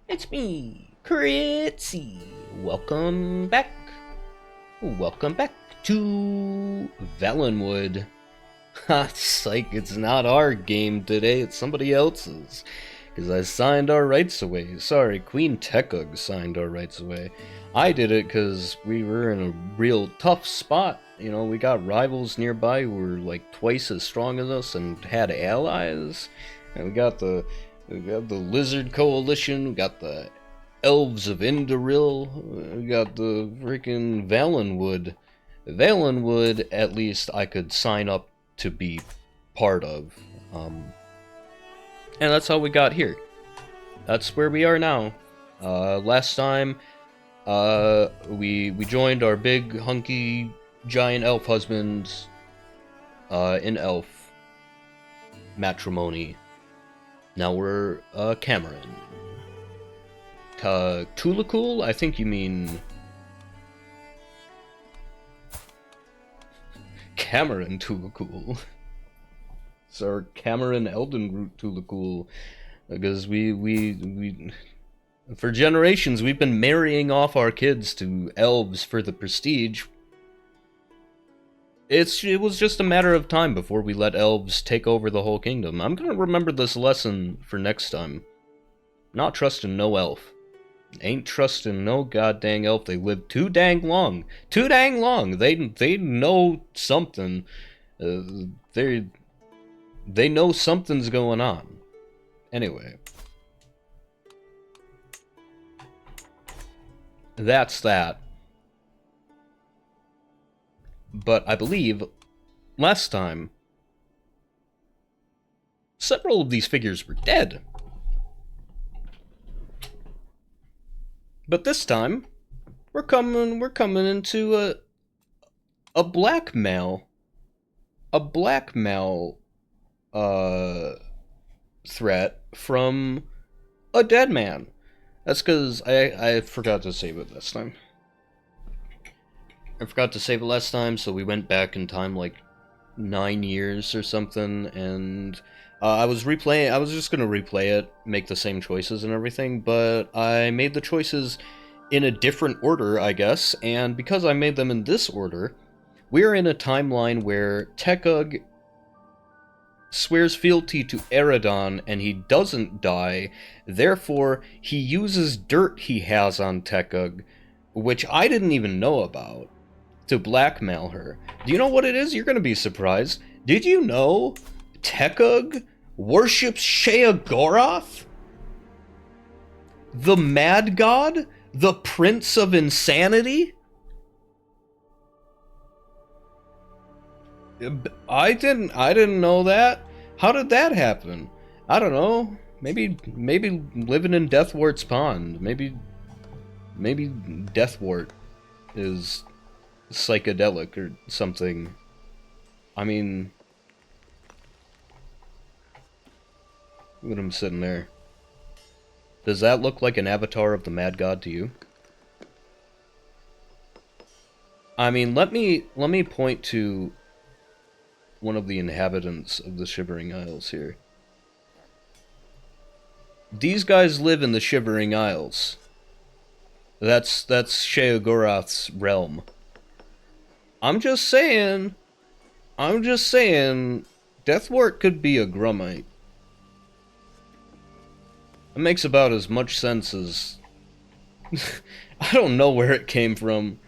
It's me, Critsy. Welcome back. Welcome back to Valenwood. Ha, psych, it's not our game today, it's somebody else's. Because I signed our rights away. Sorry, Queen Tekug signed our rights away. I did it because we were in a real tough spot. You know, we got rivals nearby who were like twice as strong as us and had allies. And we got the Lizard Coalition, we got the Elves of Indoril, we got the freaking Valenwood. Valenwood, at least I could sign up to be part of. And that's how we got here. That's where we are now. Last time, we joined our big, hunky, giant elf husbands, in elf matrimony. Now we're, Cameron. Tulakul? I think you mean... Cameron Tulakul. Or Cameron Eldenroot Tulakul. Because we... For generations, we've been marrying off our kids to elves for the prestige. It was just a matter of time before we let elves take over the whole kingdom. I'm gonna remember this lesson for next time. Not trusting no elf. Ain't trusting no goddamn elf. They live too dang long. Too dang long. They know something. They know something's going on. Anyway. That's that. But I believe, last time, several of these figures were dead. But this time, we're coming into a blackmail threat from a dead man. That's because I forgot to save it last time. So we went back in time like 9 years or something, and I was just gonna replay it, make the same choices and everything, but I made the choices in a different order, I guess, and because I made them in this order, we're in a timeline where Tekug swears fealty to Eridon and he doesn't die, therefore he uses dirt he has on Tekug, which I didn't even know about, to blackmail her. Do you know what it is? You're gonna be surprised. Did you know Tekug worships Sheogorath? The Mad God? The Prince of Insanity? I didn't know that. How did that happen? I don't know. Maybe living in Deathwart's pond. Maybe Deathwart is psychedelic or something. I mean, look at him sitting there. Does that look like an avatar of the Mad God to you? I mean, let me point to one of the inhabitants of the Shivering Isles here. These guys live in the Shivering Isles. That's Sheogorath's realm. I'm just saying, Deathwart could be a Grummite. It makes about as much sense as... I don't know where it came from.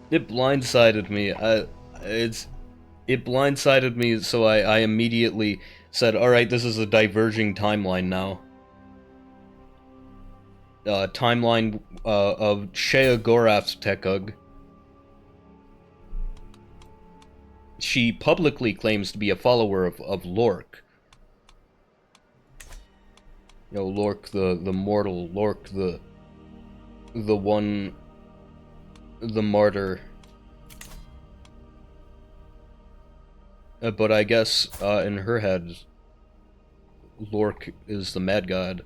It blindsided me. It blindsided me, so I immediately said, alright, this is a diverging timeline now. Timeline of Sheogorath's Tekug. She publicly claims to be a follower of Lork. You know, Lork the mortal, Lork the one, the martyr. But I guess, in her head, Lork is the Mad God.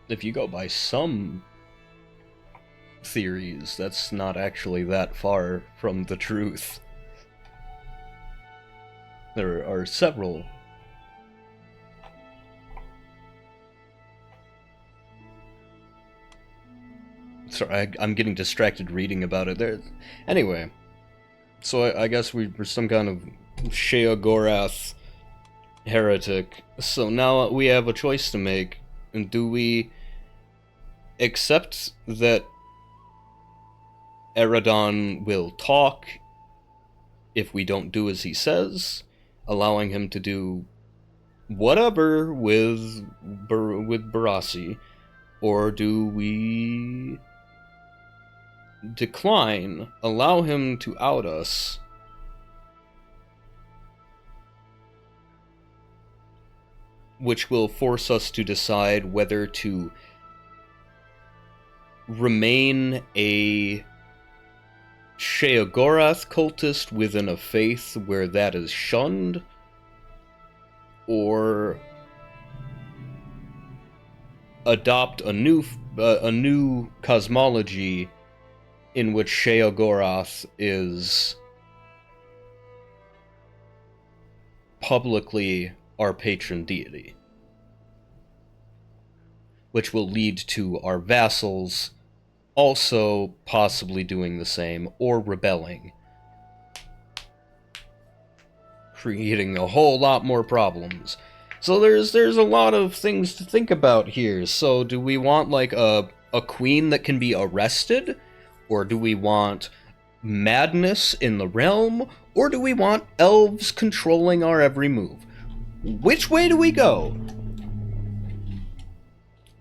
If you go by some theories, that's not actually that far from the truth. There are several Sorry, I'm getting distracted reading about it. Anyway, so I guess we're some kind of Sheogorath heretic. So now we have a choice to make. And do we accept that Eredon will talk if we don't do as he says, allowing him to do whatever with Barassi, or do we decline, allow him to out us, which will force us to decide whether to remain a Sheogorath cultist within a faith where that is shunned, or adopt a new cosmology in which Sheogorath is publicly our patron deity, which will lead to our vassals also possibly doing the same, or rebelling, creating a whole lot more problems. So there's a lot of things to think about here. So do we want like a queen that can be arrested, or do we want madness in the realm, or do we want elves controlling our every move? Which way do we go?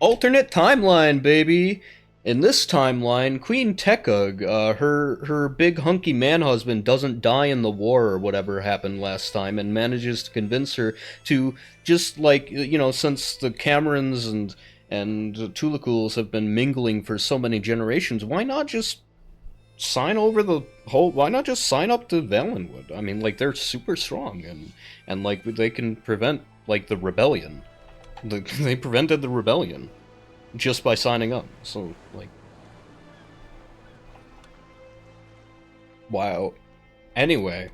Alternate timeline, baby. In this timeline, Queen Tekug, her big hunky man-husband doesn't die in the war or whatever happened last time, and manages to convince her to just, like, you know, since the Camerons and Tulakuls have been mingling for so many generations, why not just sign over the whole, why not just sign up to Valenwood? I mean, like, they're super strong, and like, they can prevent, like, the rebellion. They prevented the rebellion just by signing up. So, like, wow. Anyway,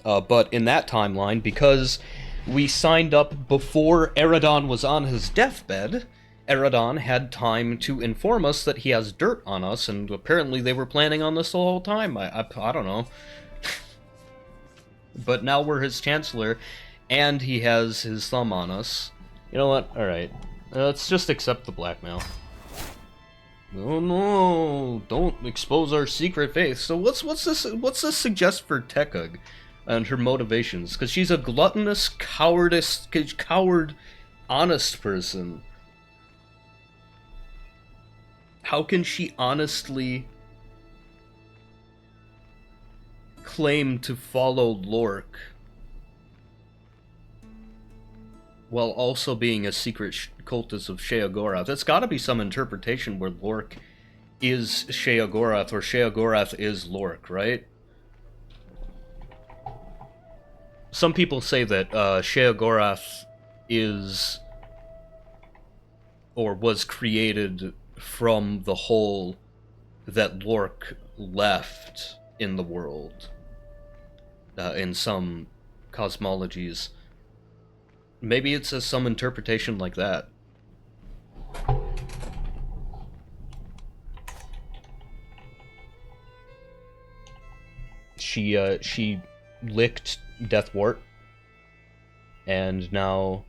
but in that timeline, because we signed up before Eredon was on his deathbed, Eredon had time to inform us that he has dirt on us, and apparently they were planning on this the whole time. I don't know. But now we're his chancellor, and he has his thumb on us. You know what? Alright. Let's just accept the blackmail. Oh no! Don't expose our secret faith. So what's this suggest for Tekug and her motivations? Because she's a gluttonous, coward, honest person. How can she honestly claim to follow Lork while also being a secret cultist of Sheogorath? That's gotta be some interpretation where Lork is Sheogorath, or Sheogorath is Lork, right? Some people say that Sheogorath is, or was created from the hole that Lork left in the world, in some cosmologies. Maybe it's some interpretation like that. She licked Deathwort, and now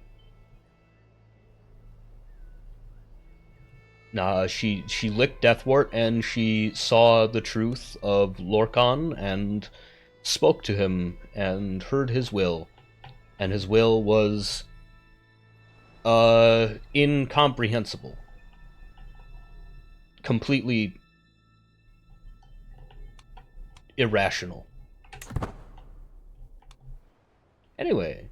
she licked Deathwort, and she saw the truth of Lorkhan and spoke to him and heard his will. And his will was incomprehensible. Completely irrational. Anyway,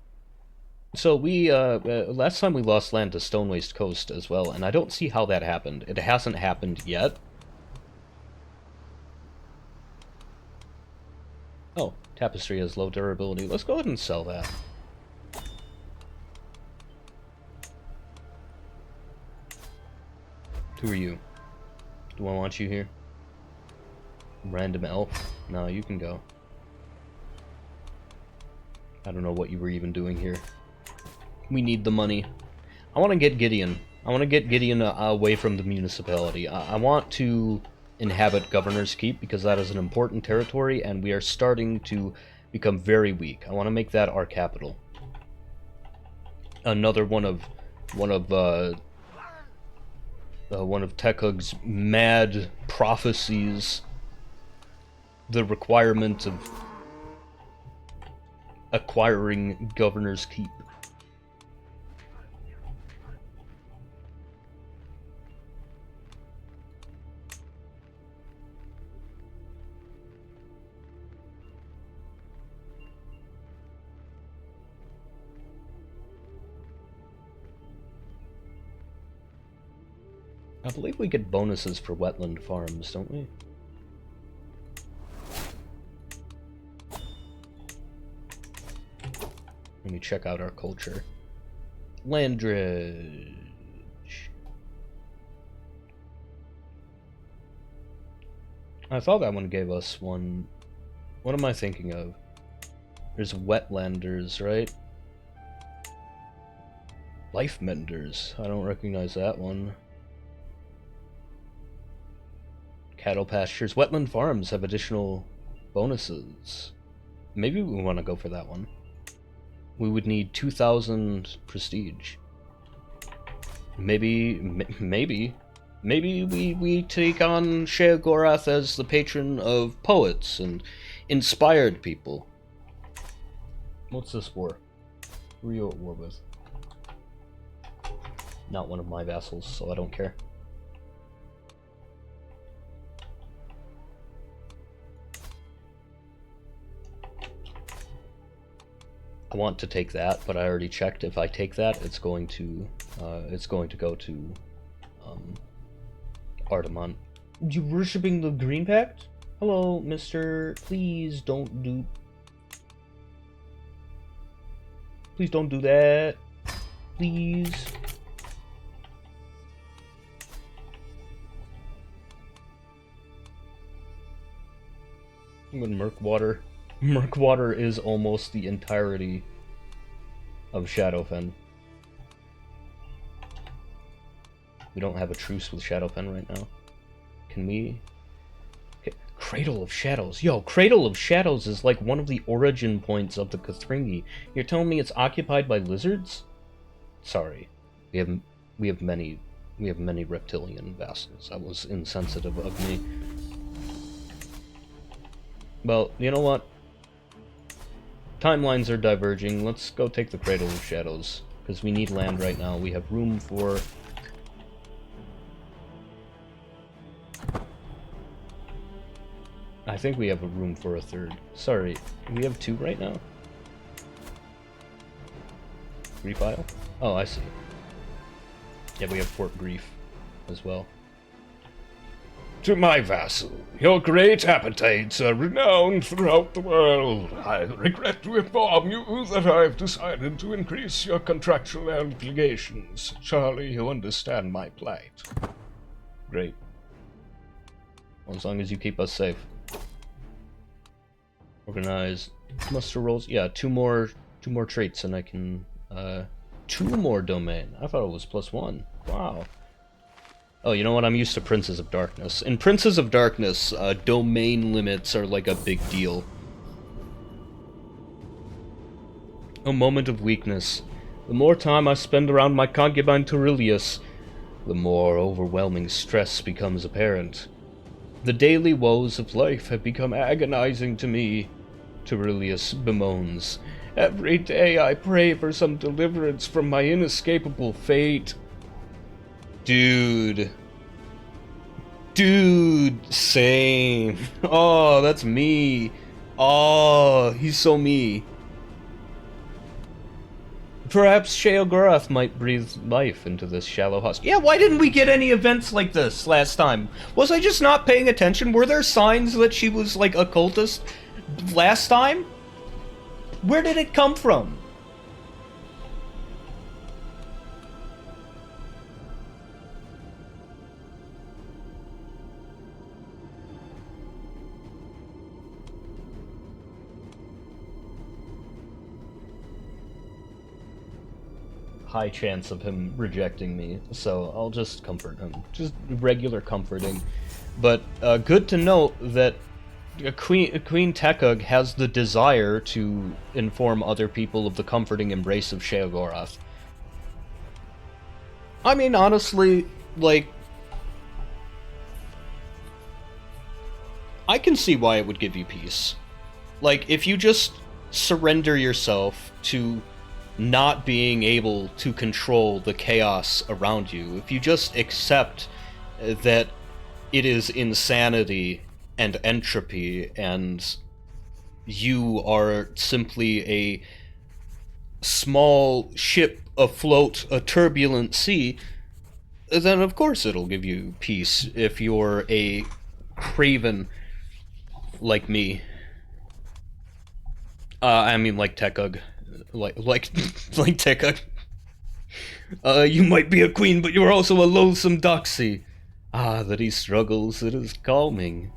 so we last time we lost land to Stonewaste Coast as well, and I don't see how that happened. It hasn't happened yet. Oh, tapestry has low durability. Let's go ahead and sell that. Who are you? Do I want you here? Random elf? No, you can go. I don't know what you were even doing here. We need the money. I want to get Gideon. I want to get Gideon away from the municipality. I want to inhabit Governor's Keep because that is an important territory, and we are starting to become very weak. I want to make that our capital. Another one of Tekhug's mad prophecies. The requirement of acquiring Governor's Keep. I believe we get bonuses for wetland farms, don't we? Let me check out our culture. Landridge. I thought that one gave us one. What am I thinking of? There's wetlanders, right? Life menders. I don't recognize that one. Cattle pastures. Wetland farms have additional bonuses. Maybe we want to go for that one. We would need 2,000 prestige. Maybe we take on Sheogorath as the patron of poets and inspired people. What's this for? Who are you at war with? Not one of my vassals, so I don't care. I want to take that, but I already checked. If I take that, it's going to go to Ardamont. You worshipping the Green Pact? Hello, mister. Please don't do that. Please. I'm in Murkwater. Murkwater is almost the entirety of Shadowfen. We don't have a truce with Shadowfen right now. Can we? Okay. Cradle of Shadows. Yo, Cradle of Shadows is like one of the origin points of the Kothringi. You're telling me it's occupied by lizards? Sorry. We have many reptilian vassals. That was insensitive of me. Well, you know what? Timelines are diverging. Let's go take the Cradle of Shadows, because we need land right now. We have room for... I think we have a room for a third. Sorry, we have 2 right now? Refile? Oh, I see. Yeah, we have Fort Grief as well. To my vassal, your great appetites are renowned throughout the world. I regret to inform you that I've decided to increase your contractual obligations. Charlie, you understand my plight. Great. Well, as long as you keep us safe. Organize muster rolls. Yeah, two more traits, and I can 2 more domain. I thought it was +1. Wow. Oh, you know what? I'm used to Princes of Darkness. In Princes of Darkness, domain limits are like a big deal. A moment of weakness. The more time I spend around my concubine Turilius, the more overwhelming stress becomes apparent. The daily woes of life have become agonizing to me, Turilius bemoans. Every day I pray for some deliverance from my inescapable fate. Dude, same. Oh, that's me. Oh, he's so me. Perhaps Sheogorath might breathe life into this shallow husk. Yeah, why didn't we get any events like this last time? Was I just not paying attention? Were there signs that she was, like, a cultist last time? Where did it come from? high chance of him rejecting me, so I'll just comfort him. Just regular comforting. But good to note that Queen Tekug has the desire to inform other people of the comforting embrace of Sheogorath. I mean, honestly, like, I can see why it would give you peace. Like, if you just surrender yourself to not being able to control the chaos around you, if you just accept that it is insanity and entropy, and you are simply a small ship afloat a turbulent sea, then of course it'll give you peace if you're a craven like me. I mean, like Tekug. Like Tekug. You might be a queen, but you're also a loathsome doxy. Ah, that he struggles, it is calming.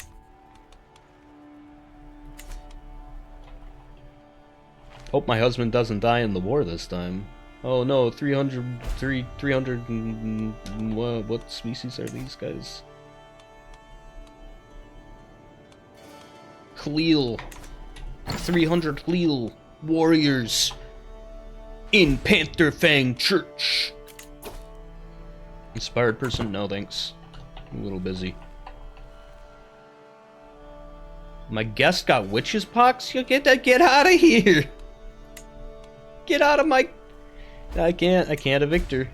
Hope my husband doesn't die in the war this time. Oh no, 300 and... what species are these guys? Khalil. 300 Khalil warriors in Panther Fang Church. Inspired person? No thanks. I'm a little busy. My guest got witch's pox? You get out of here! Get out of my... I can't evict her.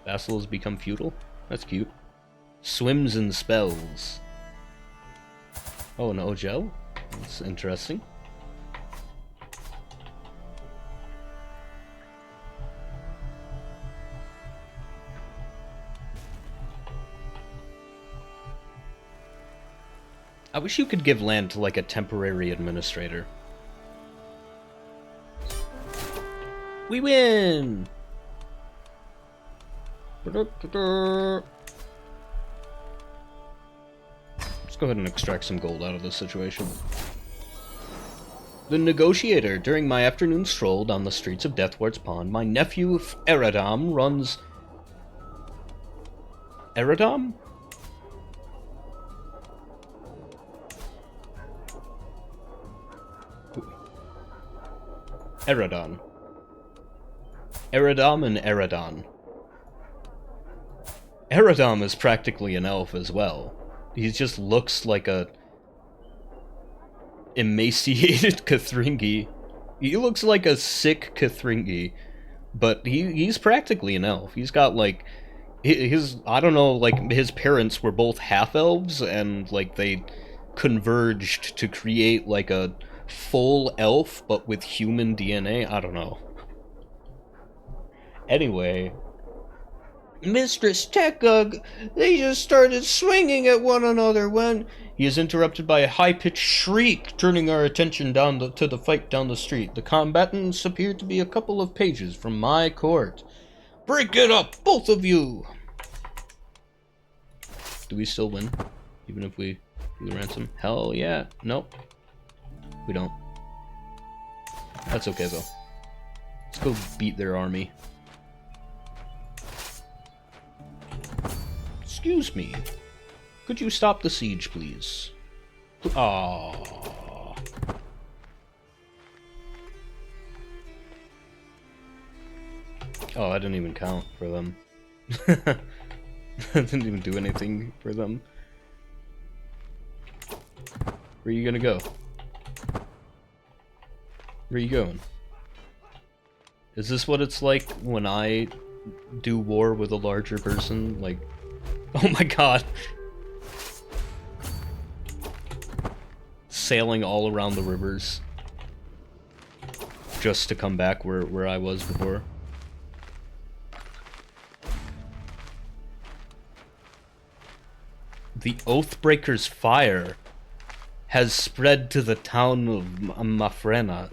Vassal has become feudal? That's cute. Swims in spells. Oh, an Ogel? That's interesting. I wish you could give land to, like, a temporary administrator. We win! Let's go ahead and extract some gold out of this situation. The Negotiator. During my afternoon stroll down the streets of Deathward's Pond, my nephew Eradam runs... Eradam? Eradon. Eradam and Eradon. Eradam is practically an elf as well. He just looks like a emaciated Kothringi. He looks like a sick Kothringi, but he's practically an elf. He's got, like, his, I don't know, like, his parents were both half-elves, and, like, they converged to create, like, a full elf, but with human DNA? I don't know. Anyway, Mistress Tekug, they just started swinging at one another when... He is interrupted by a high-pitched shriek, turning our attention to the fight down the street. The combatants appear to be a couple of pages from my court. Break it up, both of you! Do we still win? Even if we do the ransom? Hell yeah. Nope. We don't. That's okay, though. Let's go beat their army. Excuse me. Could you stop the siege, please? Aww. Oh, I didn't even count for them. I didn't even do anything for them. Where are you gonna go? Where are you going? Is this what it's like when I do war with a larger person? Like, oh my god. Sailing all around the rivers. Just to come back where I was before. The Oathbreaker's fire has spread to the town of Mafrena.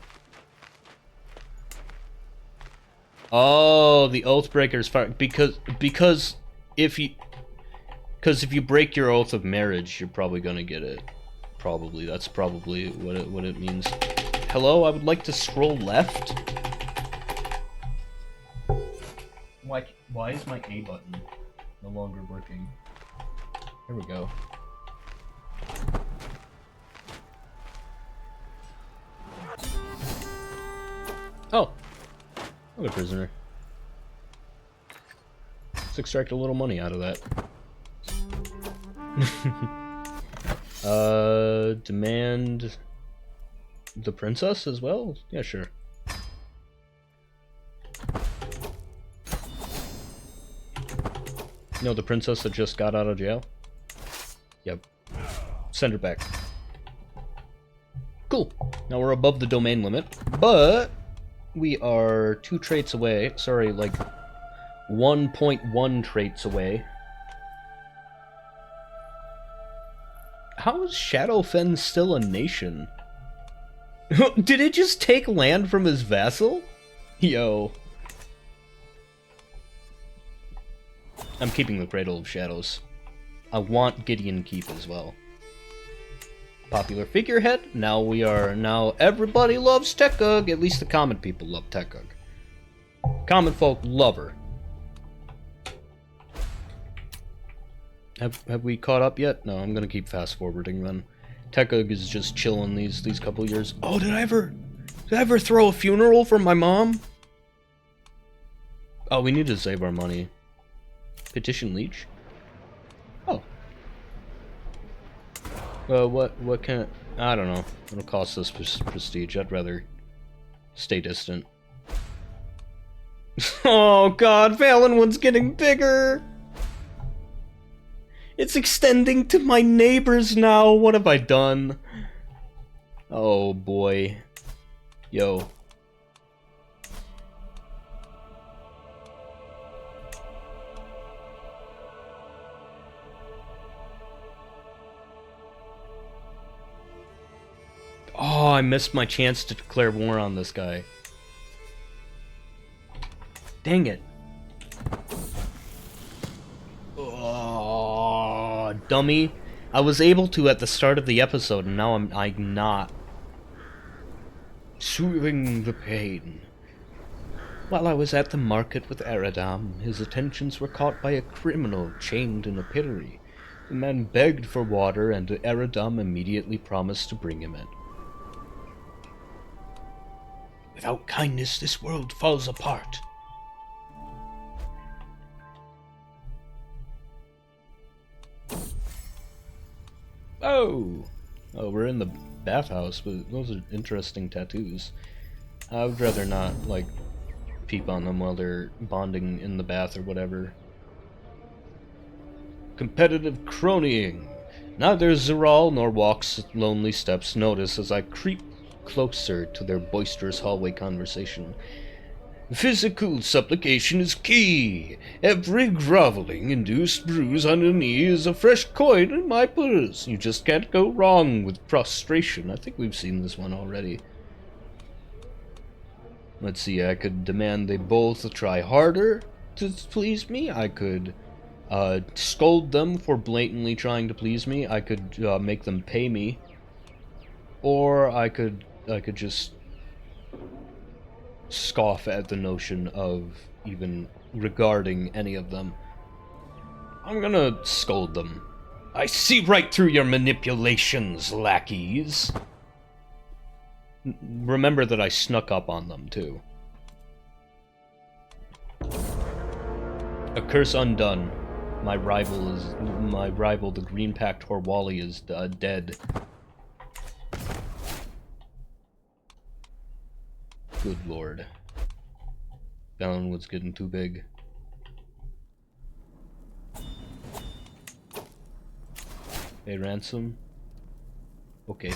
Oh, the Oathbreaker's fire, because if you break your oath of marriage, you're probably gonna get it. Probably, that's probably what it means. Hello, I would like to scroll left. Why is my A button no longer working? Here we go. Oh, another prisoner. Let's extract a little money out of that. Demand the princess as well? Yeah, sure. No, the princess that just got out of jail? Yep. Send her back. Cool. Now we're above the domain limit, but we are 2 traits away. Sorry, like 1.1 traits away. How is Shadowfen still a nation? Did it just take land from his vassal? Yo. I'm keeping the Cradle of Shadows. I want Gideon Keep as well. Popular figurehead. Now everybody loves Tekug. At least the common people love Tekug. Common folk love her. Have we caught up yet? No, I'm gonna keep fast forwarding then. Tekug is just chilling these couple years. Oh, did I ever throw a funeral for my mom? Oh, we need to save our money. Petition Leech? Oh. What can... I don't know. It'll cost us prestige. I'd rather stay distant. Oh god, Valenwood's getting bigger! It's extending to my neighbors now! What have I done? Oh boy. Yo. Oh, I missed my chance to declare war on this guy. Dang it. Oh, dummy. I was able to at the start of the episode, and now I'm not. Soothing the pain. While I was at the market with Eridam, his attentions were caught by a criminal chained in a pillory. The man begged for water, and Eridam immediately promised to bring him it. Without kindness, this world falls apart. Oh! Oh, we're in the bathhouse, but those are interesting tattoos. I would rather not, like, peep on them while they're bonding in the bath or whatever. Competitive cronying. Neither Zeral nor Walk's lonely steps notice as I creep closer to their boisterous hallway conversation. Physical supplication is key. Every groveling induced bruise on your knee is a fresh coin in my purse. You just can't go wrong with prostration. I think we've seen this one already. Let's see, I could demand they both try harder to please me. I could scold them for blatantly trying to please me. I could make them pay me. Or I could just scoff at the notion of even regarding any of them. I'm gonna scold them. I see right through your manipulations, lackeys. Remember that I snuck up on them, too. A curse undone. My rival, the Green Pact Horwali, is dead. Good lord. Valenwood's getting too big. Hey, ransom. Okay.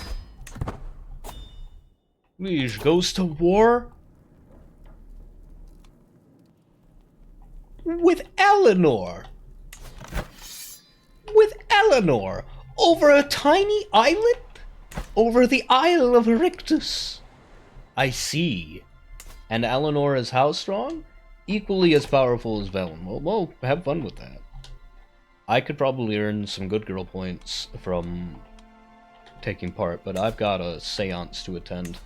Liege goes to war? With Eleanor! With Eleanor! Over a tiny island? Over the Isle of Rictus? I see. And Eleanor is how strong? Equally as powerful as Velen. Well, have fun with that. I could probably earn some good girl points from taking part, but I've got a seance to attend.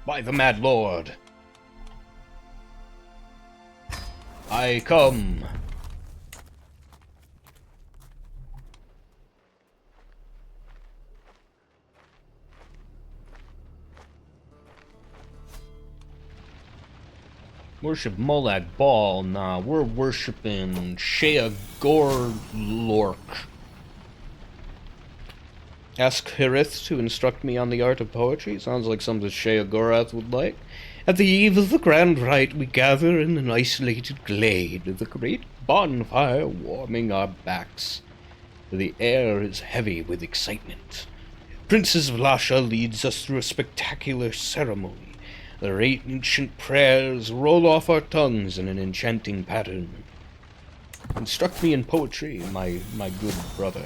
by the Mad Lord. I come. Worship Molag Bal? Nah, we're worshiping Shea Gorlork. Ask Hirith to instruct me on the art of poetry. Sounds like something Shea Gorath would like. At the eve of the grand rite, we gather in an isolated glade, the great bonfire warming our backs. The air is heavy with excitement. Princess Vlasha leads us through a spectacular ceremony. Their ancient prayers roll off our tongues in an enchanting pattern. Instruct me in poetry, my good brother.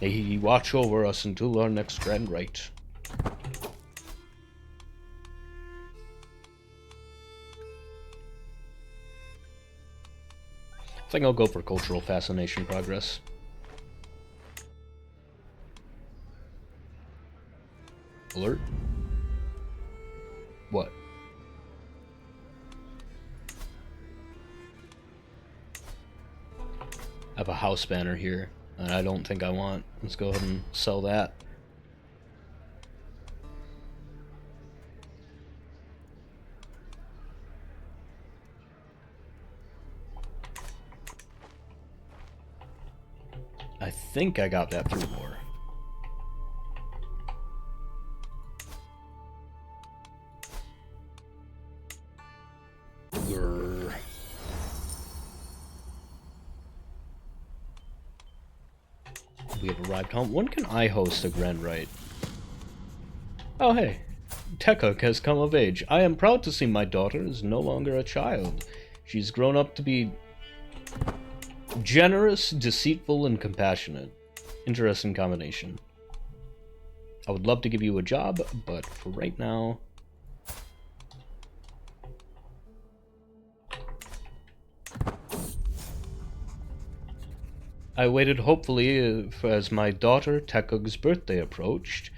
May he watch over us until our next grand rite. I think I'll go for cultural fascination progress. Alert? What? I have a house banner here that I don't think I want. Let's go ahead and sell that. I think I got that through lore. We have arrived home. When can I host a grand rite? Oh hey, Tekuk has come of age. I am proud to see my daughter is no longer a child. She's grown up to be generous, deceitful, and compassionate. Interesting combination. I would love to give you a job, but for right now... I waited hopefully as my daughter Tekuk's birthday approached,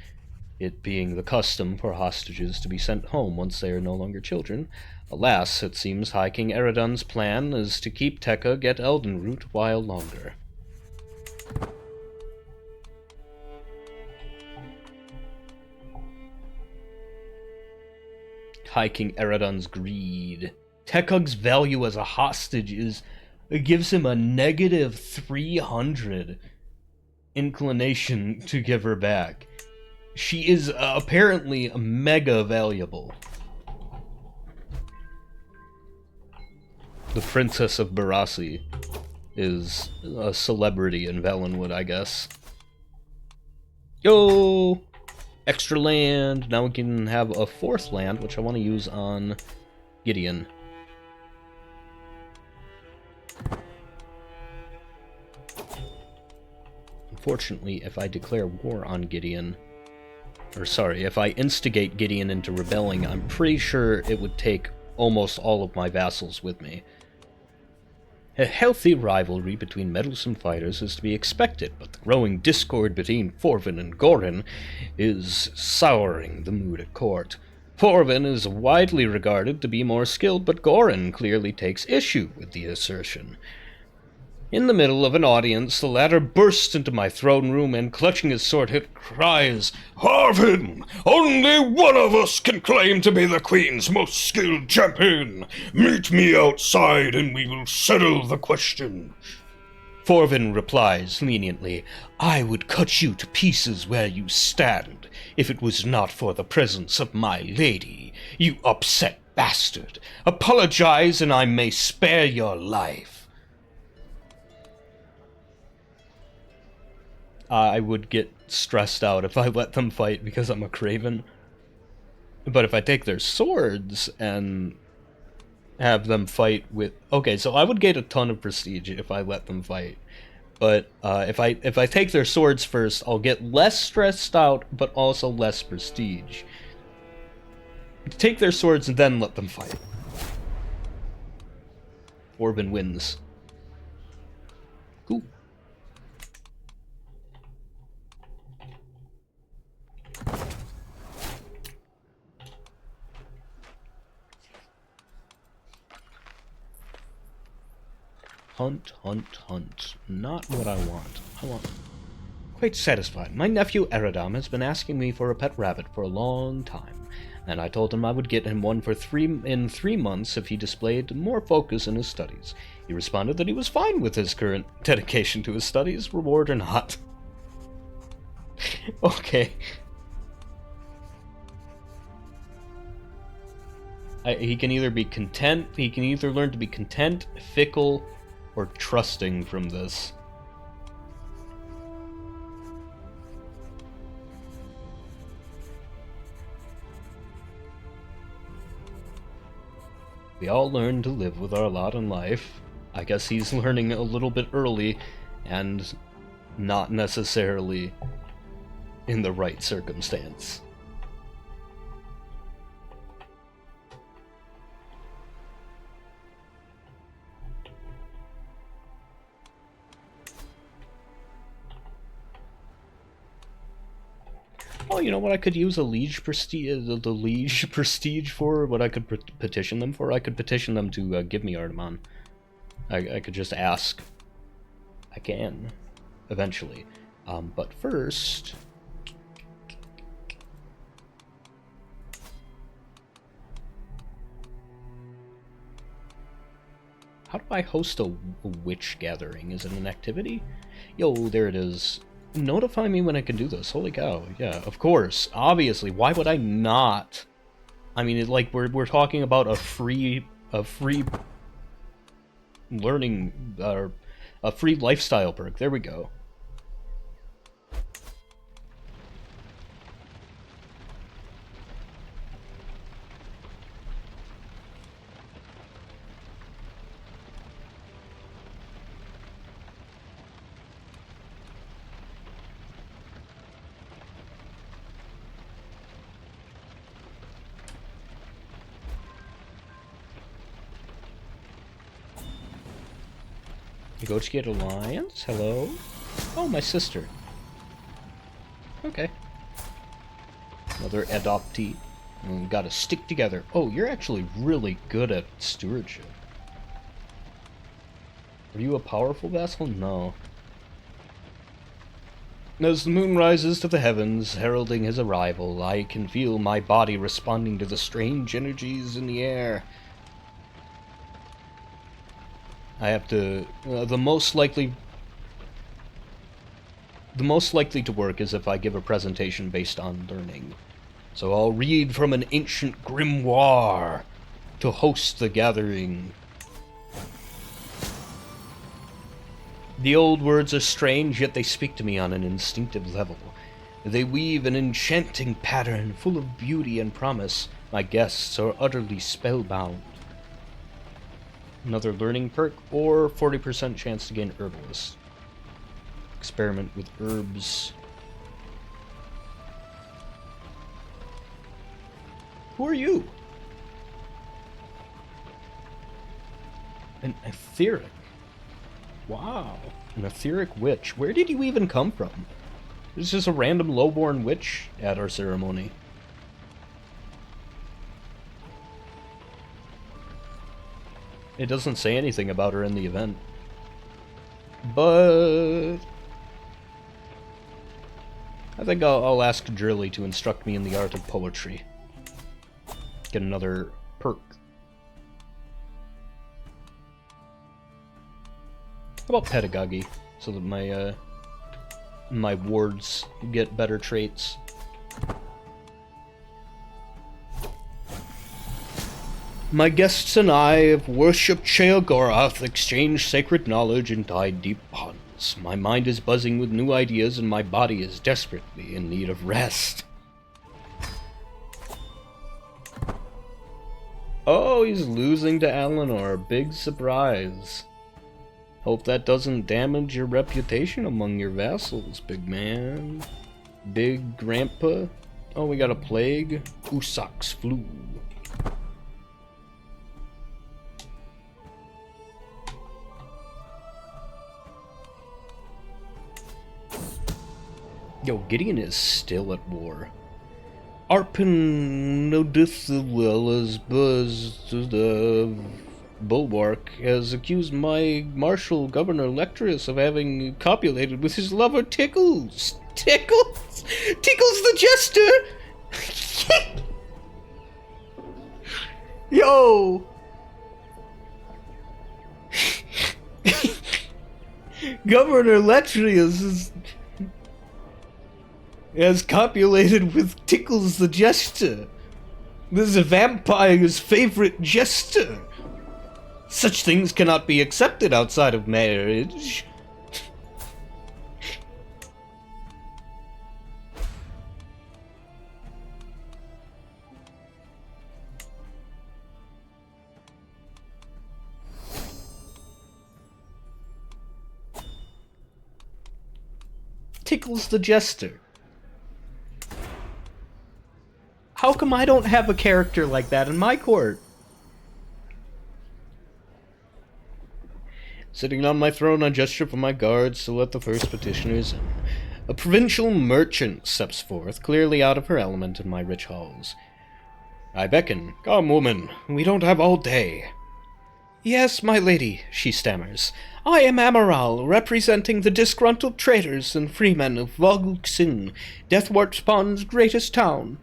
it being the custom for hostages to be sent home once they are no longer children. Alas, it seems High King Eredun's plan is to keep Tekuk at Eldenroot while longer. High King Eredun's greed. Tekuk's value as a hostage is... It gives him a negative 300 inclination to give her back. She is apparently mega valuable. The Princess of Barassi is a celebrity in Valenwood, I guess. Yo! Extra land! Now we can have a fourth land, which I want to use on Gideon. Unfortunately, if I declare war on Gideon, or sorry, if I instigate Gideon into rebelling, I'm pretty sure it would take almost all of my vassals with me. A healthy rivalry between meddlesome fighters is to be expected, but the growing discord between Forvin and Gorin is souring the mood at court. Forvin is widely regarded to be more skilled, but Gorin clearly takes issue with the assertion. In the middle of an audience, the latter bursts into my throne room and, clutching his sword hilt, cries, "Harvin! Only one of us can claim to be the Queen's most skilled champion! Meet me outside and we will settle the question." Forvin replies leniently, "I would cut you to pieces where you stand, if it was not for the presence of my lady. You upset bastard! Apologize and I may spare your life." I would get stressed out if I let them fight because I'm a craven. But if I take their swords and have them fight with... Okay, so I would get a ton of prestige if I let them fight. But if I take their swords first, I'll get less stressed out, but also less prestige. Take their swords and then let them fight. Orban wins. Cool. Hunt, hunt, hunt. Not what I want. I want... Quite satisfied. My nephew Eridam has been asking me for a pet rabbit for a long time, and I told him I would get him one in 3 months if he displayed more focus in his studies. He responded that he was fine with his current dedication to his studies, reward or not. Okay. He can either be content, he can either learn to be content, fickle, or trusting from this. We all learn to live with our lot in life. I guess he's learning a little bit early, and not necessarily in the right circumstance. Oh, you know what I could use a liege prestige, the liege prestige for? What I could petition them for? I could petition them to give me Artemon. I could just ask. I can, eventually. But first... How do I host a witch gathering? Is it an activity? Yo, there it is. Notify me when I can do this. Holy cow. Yeah, of course. Obviously. Why would I not? I mean, like, we're talking about a free learning, a free lifestyle perk. There we go. Negotiate alliance? Hello? Oh, my sister. Okay. Another adoptee. We gotta stick together. Oh, you're actually really good at stewardship. Are you a powerful vassal? No. As the moon rises to the heavens, heralding his arrival, I can feel my body responding to the strange energies in the air. I have to... the most likely to work is if I give a presentation based on learning. So I'll read from an ancient grimoire to host the gathering. The old words are strange, yet they speak to me on an instinctive level. They weave an enchanting pattern full of beauty and promise. My guests are utterly spellbound. Another learning perk, or 40% chance to gain herbalist. Experiment with herbs. Who are you? An etheric. Wow. An etheric witch. Where did you even come from? This is a random lowborn witch at our ceremony. It doesn't say anything about her in the event. But... I think I'll ask Drilly to instruct me in the art of poetry. Get another perk. How about pedagogy? So that my, my wards get better traits. My guests and I have worshipped Sheogorath, exchanged sacred knowledge, and tied deep bonds. My mind is buzzing with new ideas, and my body is desperately in need of rest. Oh, he's losing to Eleanor. Big surprise. Hope that doesn't damage your reputation among your vassals, big man. Big grandpa. Oh, we got a plague. Usak's flu. Yo, Gideon is still at war. Arpin noticed the well as buzzed of bulwark has accused my marshal, Governor Lectrius, of having copulated with his lover Tickles. Tickles? Tickles the Jester! Yo! Governor Lectrius has copulated with Tickles the Jester. This is a vampire's favorite jester. Such things cannot be accepted outside of marriage. Tickles the Jester. How come I don't have a character like that in my court? Sitting on my throne, I gesture for my guards to let the first petitioners in. A provincial merchant steps forth, clearly out of her element in my rich halls. I beckon. Come, woman, we don't have all day. Yes, my lady, she stammers. I am Amaral, representing the disgruntled traders and freemen of Volxin, Deathwort Spawn's greatest town.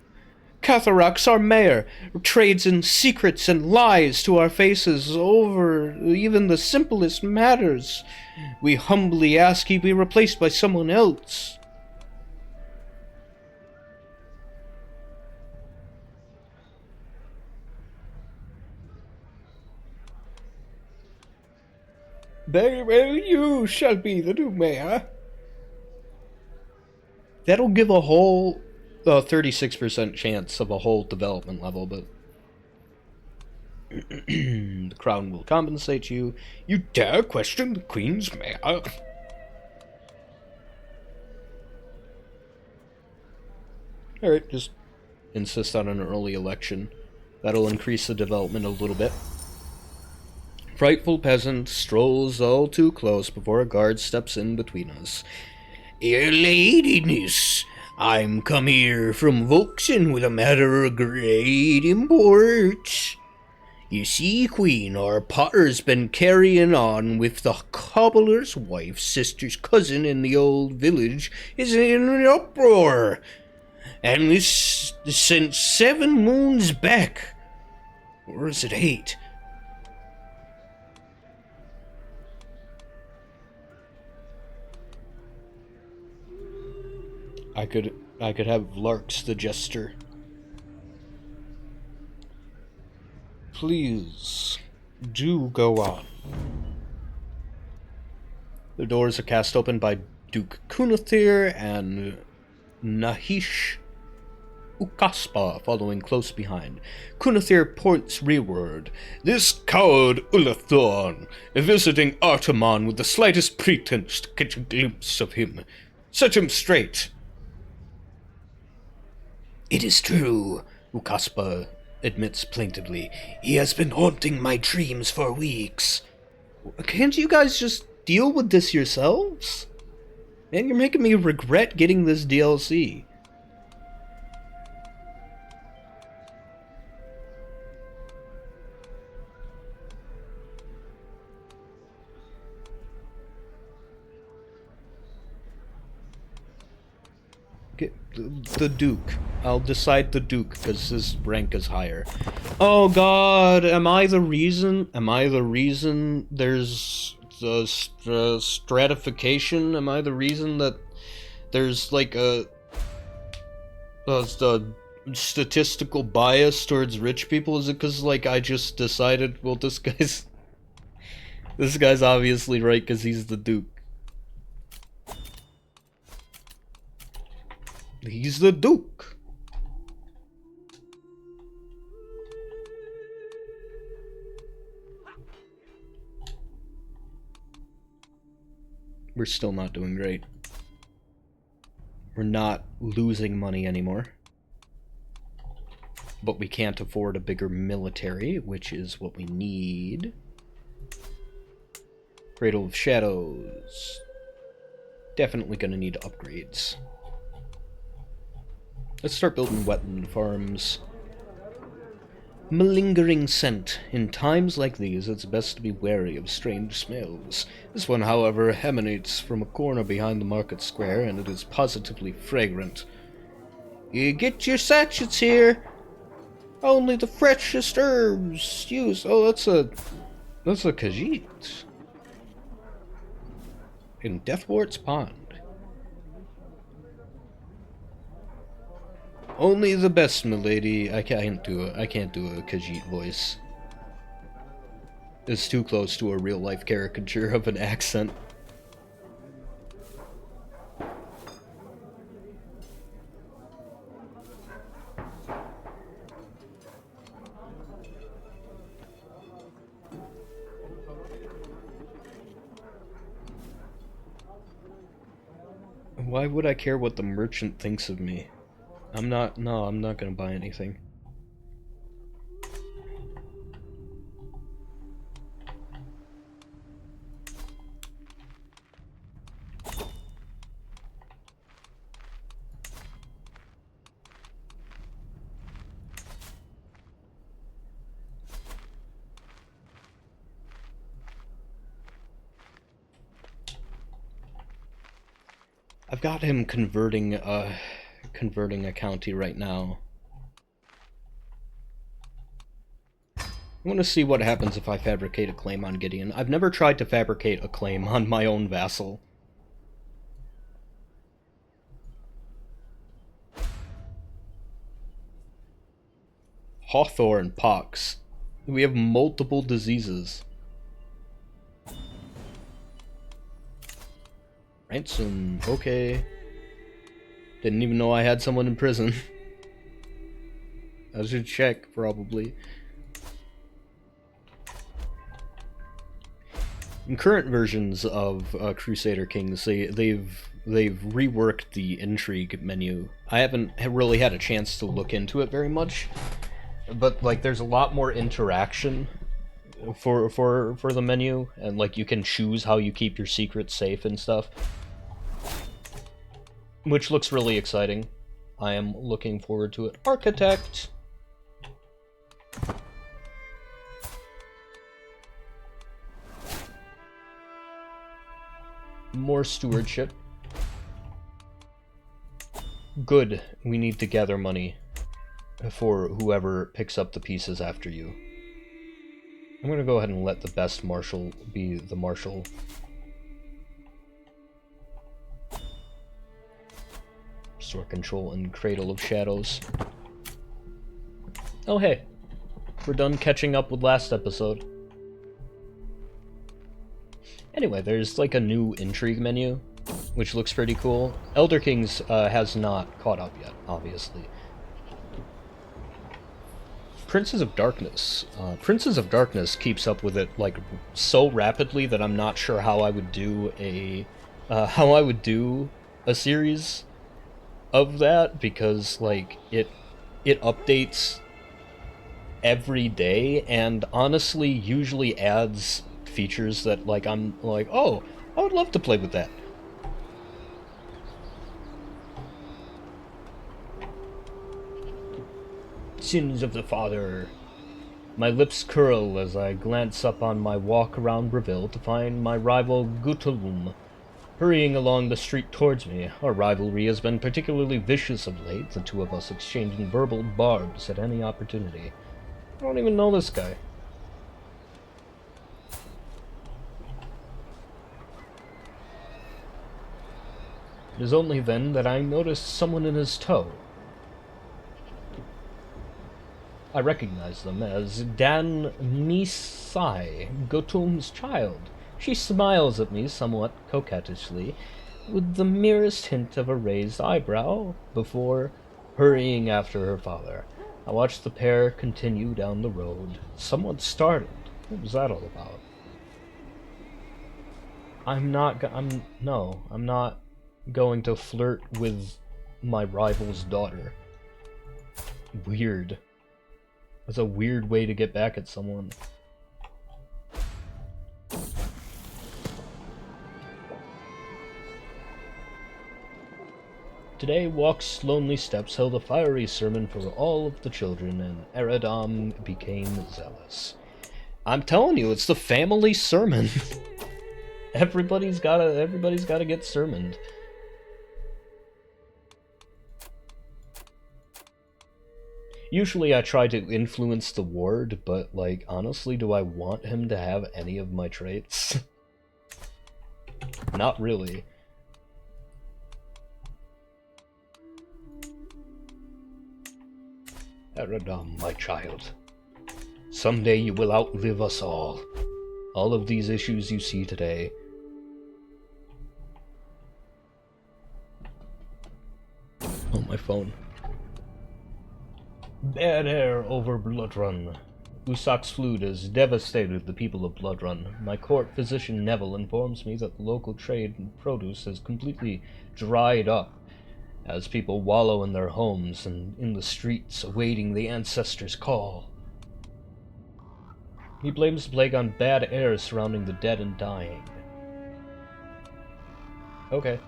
Catharax, our mayor, trades in secrets and lies to our faces over even the simplest matters. We humbly ask he be replaced by someone else. Very well, you shall be the new mayor. That'll give a whole 36% chance of a whole development level, but the crown will compensate you. You dare question the queen's mayor? Alright, just insist on an early election. That'll increase the development a little bit. Frightful peasant strolls all too close before a guard steps in between us. Your ladiness, I'm come here from Volxin with a matter of great import. You see, Queen, our potter's been carrying on with the cobbler's wife's sister's cousin in the old village is in an uproar. And this since 7 moons back. Or is it 8? I could have Larks the Jester. Please, do go on. The doors are cast open by Duke Kunathir and Nahish Ukaspa following close behind. Kunathir points rearward. This coward Ulathorn, visiting Artemon with the slightest pretense to catch a glimpse of him. Set him straight. It is true, Ukaspa admits plaintively. He has been haunting my dreams for weeks. Can't you guys just deal with this yourselves? Man, you're making me regret getting this DLC. The Duke. I'll decide the Duke, because his rank is higher. Oh god, am I the reason there's the stratification? Am I the reason that there's like a statistical bias towards rich people? Is it because like I just decided, well, this guy's obviously right because he's the Duke. He's the Duke. We're still not doing great. We're not losing money anymore. But we can't afford a bigger military, which is what we need. Cradle of Shadows. Definitely gonna need upgrades. Let's start building wetland farms. malingering scent. In times like these, it's best to be wary of strange smells. This one, however, emanates from a corner behind the market square, and it is positively fragrant. You get your sachets here. Only the freshest herbs used. Oh, that's a Khajiit. In Deathwart's Pond. Only the best, milady. I can't do a Khajiit voice. It's too close to a real-life caricature of an accent. Why would I care what the merchant thinks of me? I'm not gonna buy anything. I've got him converting a county right now. I want to see what happens if I fabricate a claim on Gideon. I've never tried to fabricate a claim on my own vassal. Hawthorn pox. We have multiple diseases. Ransom, okay. Didn't even know I had someone in prison. I should check, probably. In current versions of Crusader Kings, they've reworked the intrigue menu. I haven't really had a chance to look into it very much, but like there's a lot more interaction for the menu, and like you can choose how you keep your secrets safe and stuff, which looks really exciting. I am looking forward to it. Architect. More stewardship. Good. We need to gather money for whoever picks up the pieces after you. I'm gonna go ahead and let the best marshal be the marshal. Restore control and Cradle of Shadows. Oh hey, we're done catching up with last episode. Anyway, there's like a new intrigue menu, which looks pretty cool. Elder Kings has not caught up yet, obviously. Princes of Darkness. Princes of Darkness keeps up with it like so rapidly that I'm not sure how I would do a series of that, because like it updates every day, and honestly usually adds features that like I'm like, oh, I would love to play with that. Sins of the Father. My lips curl as I glance up on my walk around Breville to find my rival Gutulum hurrying along the street towards me. Our rivalry has been particularly vicious of late, the two of us exchanging verbal barbs at any opportunity. I don't even know this guy. It is only then that I noticed someone in his tow. I recognize them as Dan Misai, Gotum's child. She smiles at me somewhat coquettishly, with the merest hint of a raised eyebrow, before hurrying after her father. I watched the pair continue down the road, somewhat startled. What was that all about? I'm not going to flirt with my rival's daughter. Weird. That's a weird way to get back at someone. Today, Walk's lonely steps held a fiery sermon for all of the children, and Eridom became zealous. I'm telling you, it's the family sermon. Everybody's gotta get sermoned. Usually I try to influence the ward, but, like, honestly, do I want him to have any of my traits? Not really. Eridom, my child. Someday you will outlive us all. All of these issues you see today. Oh, my phone. Bad air over Bloodrun. Usak's flood has devastated the people of Bloodrun. My court physician Neville informs me that the local trade in produce has completely dried up, as people wallow in their homes and in the streets awaiting the ancestors' call. He blames the plague on bad air surrounding the dead and dying. Okay.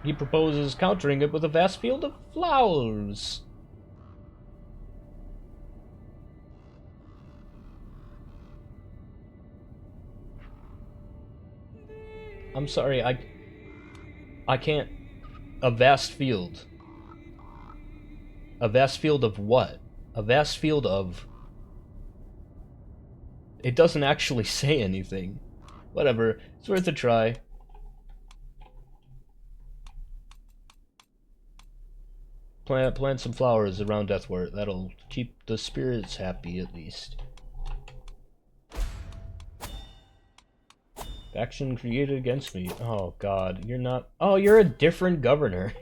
He proposes countering it with a vast field of flowers. I'm sorry, I can't... A vast field. A vast field of what? A vast field of... It doesn't actually say anything. Whatever, it's worth a try. Plant some flowers around Deathwort. That'll keep the spirits happy, at least. Faction created against me. Oh god, you're not... Oh, you're a different governor.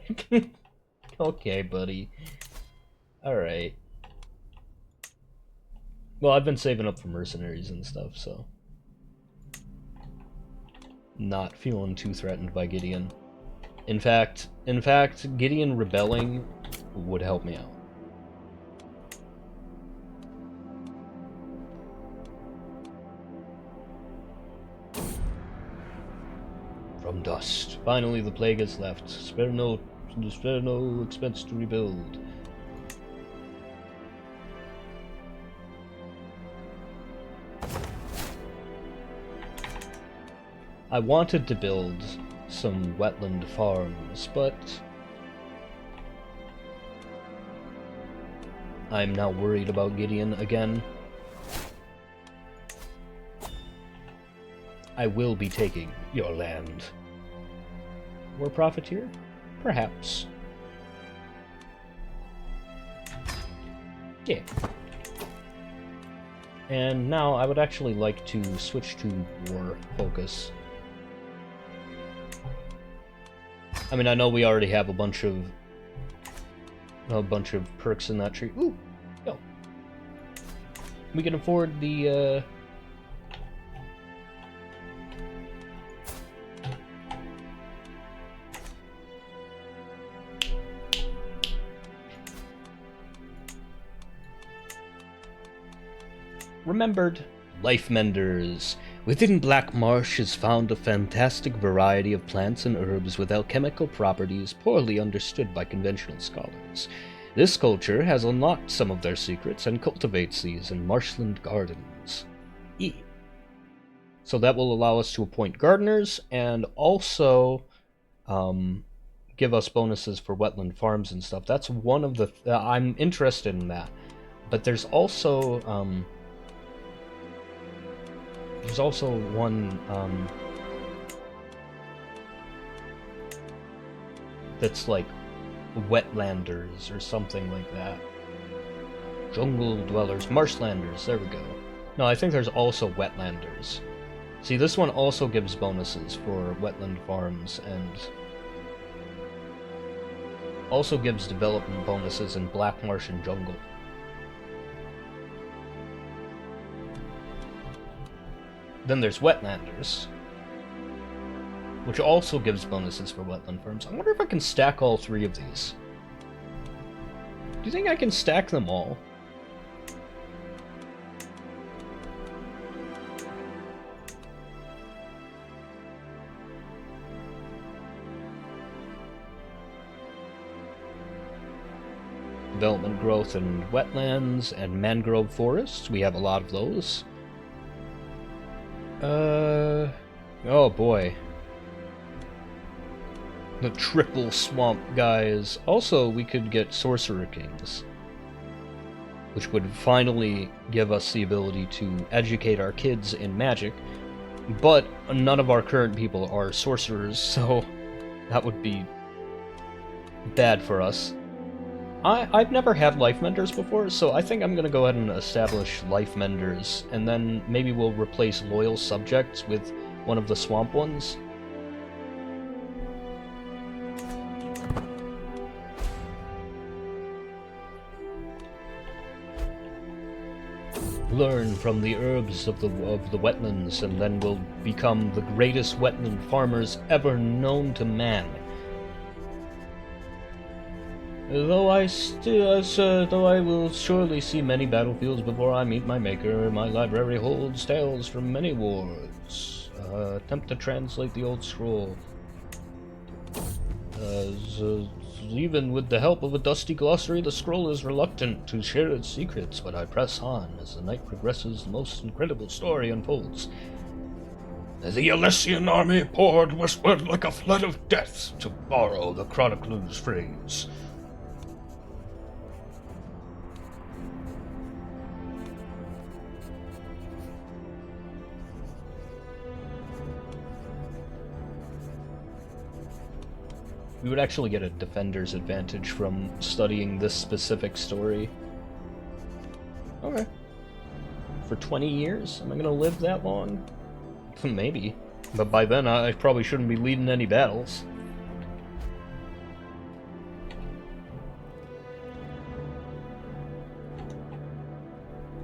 Okay, buddy. Alright. Well, I've been saving up for mercenaries and stuff, so... Not feeling too threatened by Gideon. In fact, Gideon rebelling would help me out. From dust. Finally, the plague has left. Spare no expense to rebuild. I wanted to build some wetland farms, but I'm now worried about Gideon again. I will be taking your land. War profiteer? Perhaps. Yeah. And now I would actually like to switch to war focus. I mean, I know we already have a bunch of perks in that tree. Ooh, yo. We can afford the remembered life menders. Within Black Marsh is found a fantastic variety of plants and herbs with alchemical properties poorly understood by conventional scholars. This culture has unlocked some of their secrets and cultivates these in marshland gardens. So that will allow us to appoint gardeners and also give us bonuses for wetland farms and stuff. That's one of the... I'm interested in that. But there's also... There's also one that's like wetlanders or something like that. Jungle dwellers, marshlanders, there we go. No, I think there's also wetlanders. See, this one also gives bonuses for wetland farms and also gives development bonuses in Black Marsh and Jungle. Then there's Wetlanders, which also gives bonuses for wetland farms. I wonder if I can stack all three of these. Do you think I can stack them all? development growth in wetlands and mangrove forests. We have a lot of those. Oh boy. The triple swamp guys. Also, we could get Sorcerer Kings, which would finally give us the ability to educate our kids in magic, but none of our current people are sorcerers, so that would be bad for us. I've never had Life Menders before, so I think I'm going to go ahead and establish Life Menders, and then maybe we'll replace Loyal Subjects with one of the Swamp ones. Learn from the herbs of the wetlands, and then we'll become the greatest wetland farmers ever known to man. Though I will surely see many battlefields before I meet my maker, my library holds tales from many wars. Attempt to translate the old scroll. Even with the help of a dusty glossary, the scroll is reluctant to share its secrets, but I press on. As the night progresses, the most incredible story unfolds. The Elysian army poured westward like a flood of death, to borrow the chronicler's phrase. We would actually get a defender's advantage from studying this specific story. Okay. For 20 years? Am I gonna live that long? Maybe. But by then, I probably shouldn't be leading any battles.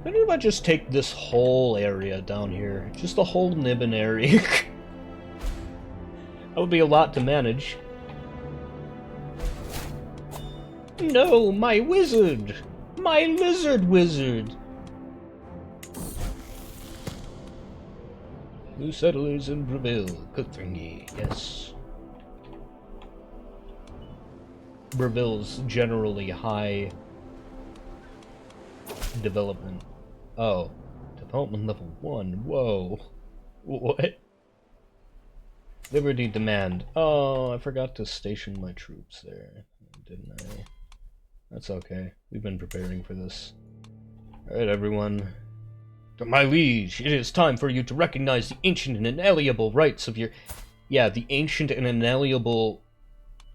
Maybe if I just take this whole area down here. Just the whole Nibbin area. That would be a lot to manage. No, my wizard! My lizard wizard! New settlers in Breville, Kothringi, yes. Breville's generally high development. Oh, development level 1, whoa. What? Liberty demand. Oh, I forgot to station my troops there, didn't I? That's okay. We've been preparing for this. Alright, everyone. My liege, it is time for you to recognize the ancient and inalienable rights of your... Yeah, the ancient and inalienable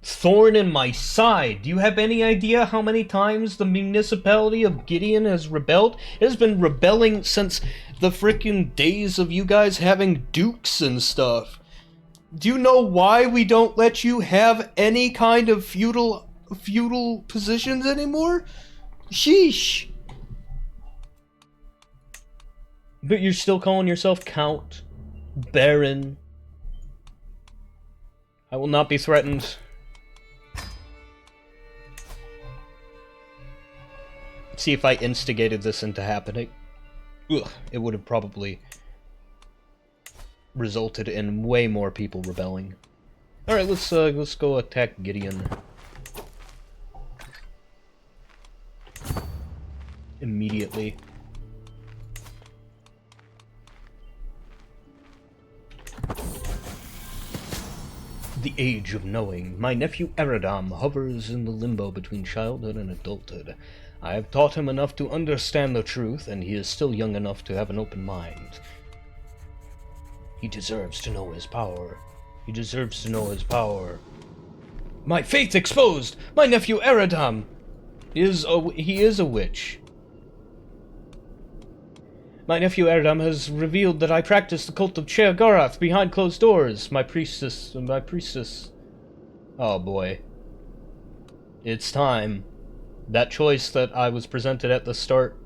thorn in my side. Do you have any idea how many times the municipality of Gideon has rebelled? It has been rebelling since the frickin' days of you guys having dukes and stuff. Do you know why we don't let you have any kind of feudal positions anymore? Sheesh. But you're still calling yourself Count, Baron. I will not be threatened. See if I instigated this into happening. Ugh, it would have probably resulted in way more people rebelling. Alright, let's go attack Gideon. Immediately. The age of knowing. My nephew Eridam hovers in the limbo between childhood and adulthood. I have taught him enough to understand the truth, and he is still young enough to have an open mind. He deserves to know his power. He deserves to know his power. My faith exposed! My nephew Eridam he is a witch. My nephew Eridam has revealed that I practice the cult of Cheogorath behind closed doors. My priestess. Oh boy. It's time. That choice that I was presented at the start.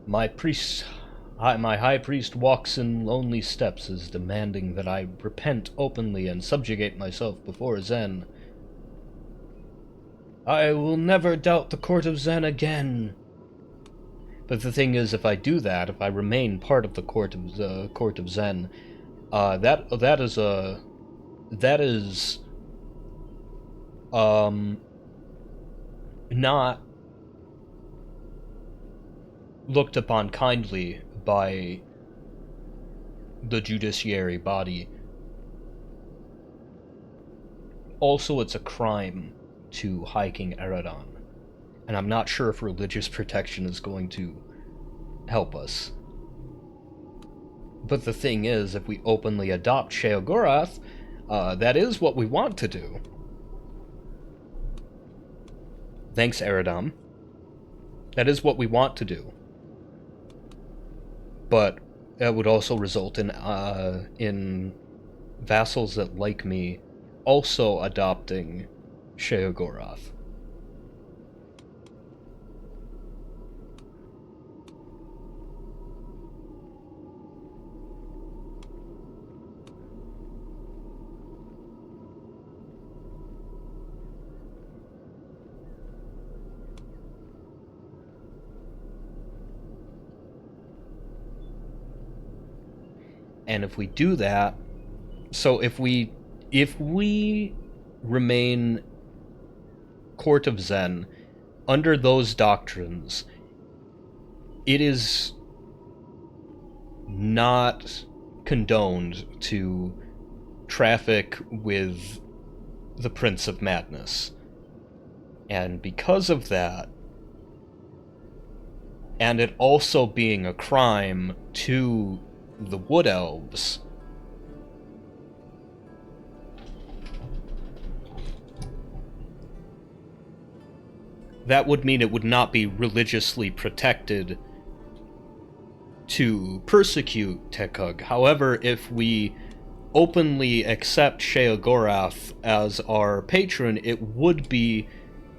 My high priest walks in lonely steps, is demanding that I repent openly and subjugate myself before Zen. I will never doubt the Court of Zen again. But the thing is, if I do that, if I remain part of the Court of Zen, that is not looked upon kindly by the judiciary body. Also, it's a crime to high King Eredon, and I'm not sure if religious protection is going to help us. But the thing is, if we openly adopt Sheogorath, that is what we want to do. Thanks, Eredon. That is what we want to do. But that would also result in vassals that like me also adopting Sheogorath. And if we do that, so if we remain Court of Zen under those doctrines, it is not condoned to traffic with the Prince of Madness. And because of that, and it also being a crime to the Wood Elves, that would mean it would not be religiously protected to persecute Tekug. However, if we openly accept Sheogorath as our patron, it would be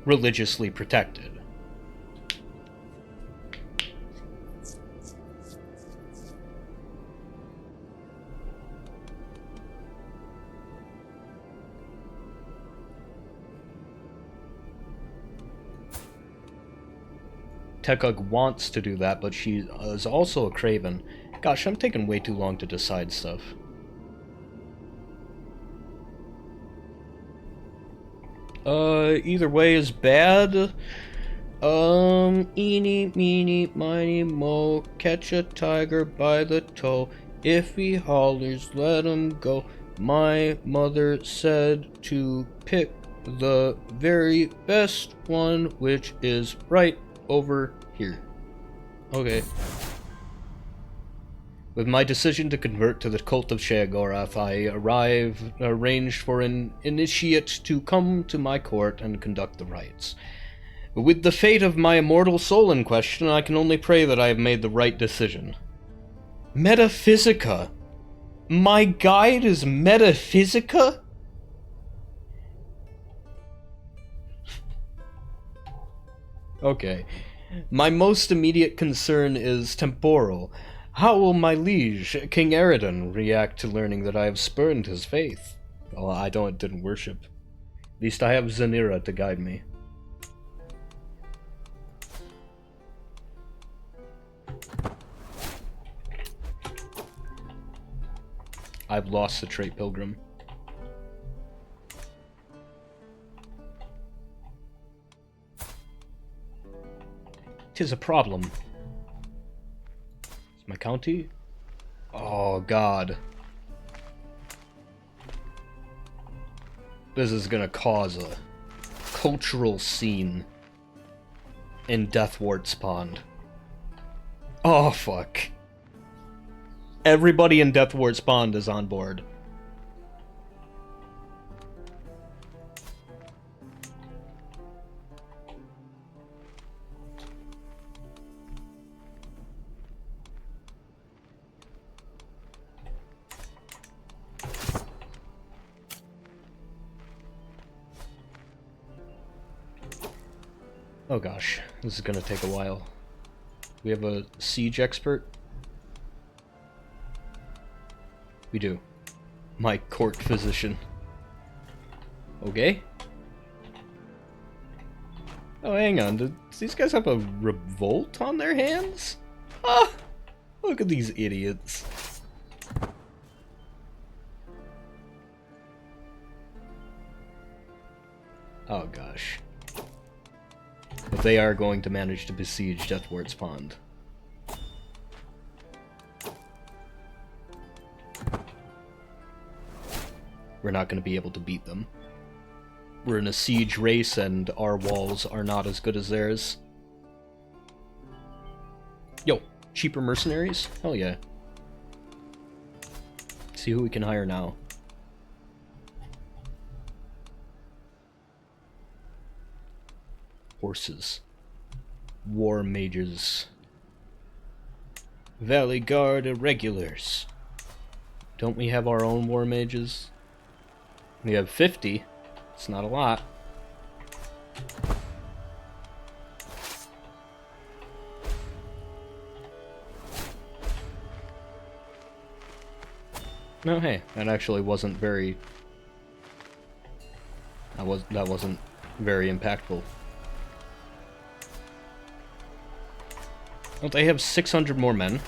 religiously protected. Tekug wants to do that, but she is also a craven. Gosh, I'm taking way too long to decide stuff. Either way is bad. Eeny, meeny, miny, mo, catch a tiger by the toe. If he hollers, let him go. My mother said to pick the very best one, which is right over here. Okay. With my decision to convert to the cult of Sheogorath, I arranged for an initiate to come to my court and conduct the rites. With the fate of my immortal soul in question, I can only pray that I have made the right decision. Metaphysica? My guide is Metaphysica? Okay. My most immediate concern is temporal. How will my liege, King Eredon, react to learning that I have spurned his faith? Well, I didn't worship. At least I have Zanira to guide me. I've lost the trait Pilgrim. 'Tis a problem. Is my county? Oh, God. This is gonna cause a cultural scene in Deathwart's Pond. Oh, fuck. Everybody in Deathwart's Pond is on board. Oh gosh, this is gonna take a while. We have a siege expert? We do. My court physician. Okay. Oh, hang on. Do these guys have a revolt on their hands? Ah! Look at these idiots. Oh gosh. But they are going to manage to besiege Deathwart's Pond. We're not going to be able to beat them. We're in a siege race and our walls are not as good as theirs. Yo, cheaper mercenaries? Hell yeah. See who we can hire now. Horses. War mages. Valley Guard irregulars. Don't we have our own war mages? We have 50. It's not a lot. No, hey, that actually wasn't very... That wasn't very impactful. Don't they have 600 more men?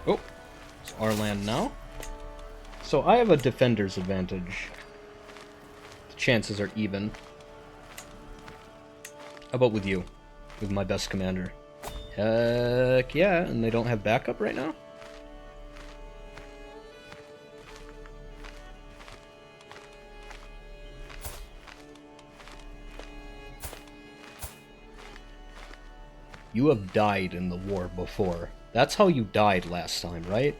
Oh, it's our land now. So I have a defender's advantage. The chances are even. How about with you? With my best commander? Heck yeah, and they don't have backup right now? You have died in the war before. That's how you died last time, right?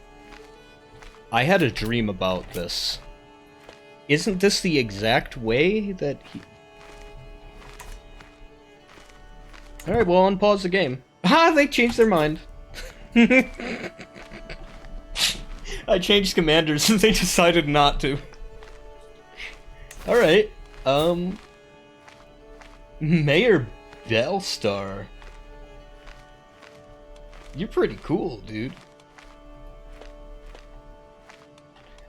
I had a dream about this. Isn't this the exact way that he... Alright, well, unpause the game. Ah, they changed their mind. I changed commanders and they decided not to. Alright, Mayor Bellstar. You're pretty cool, dude.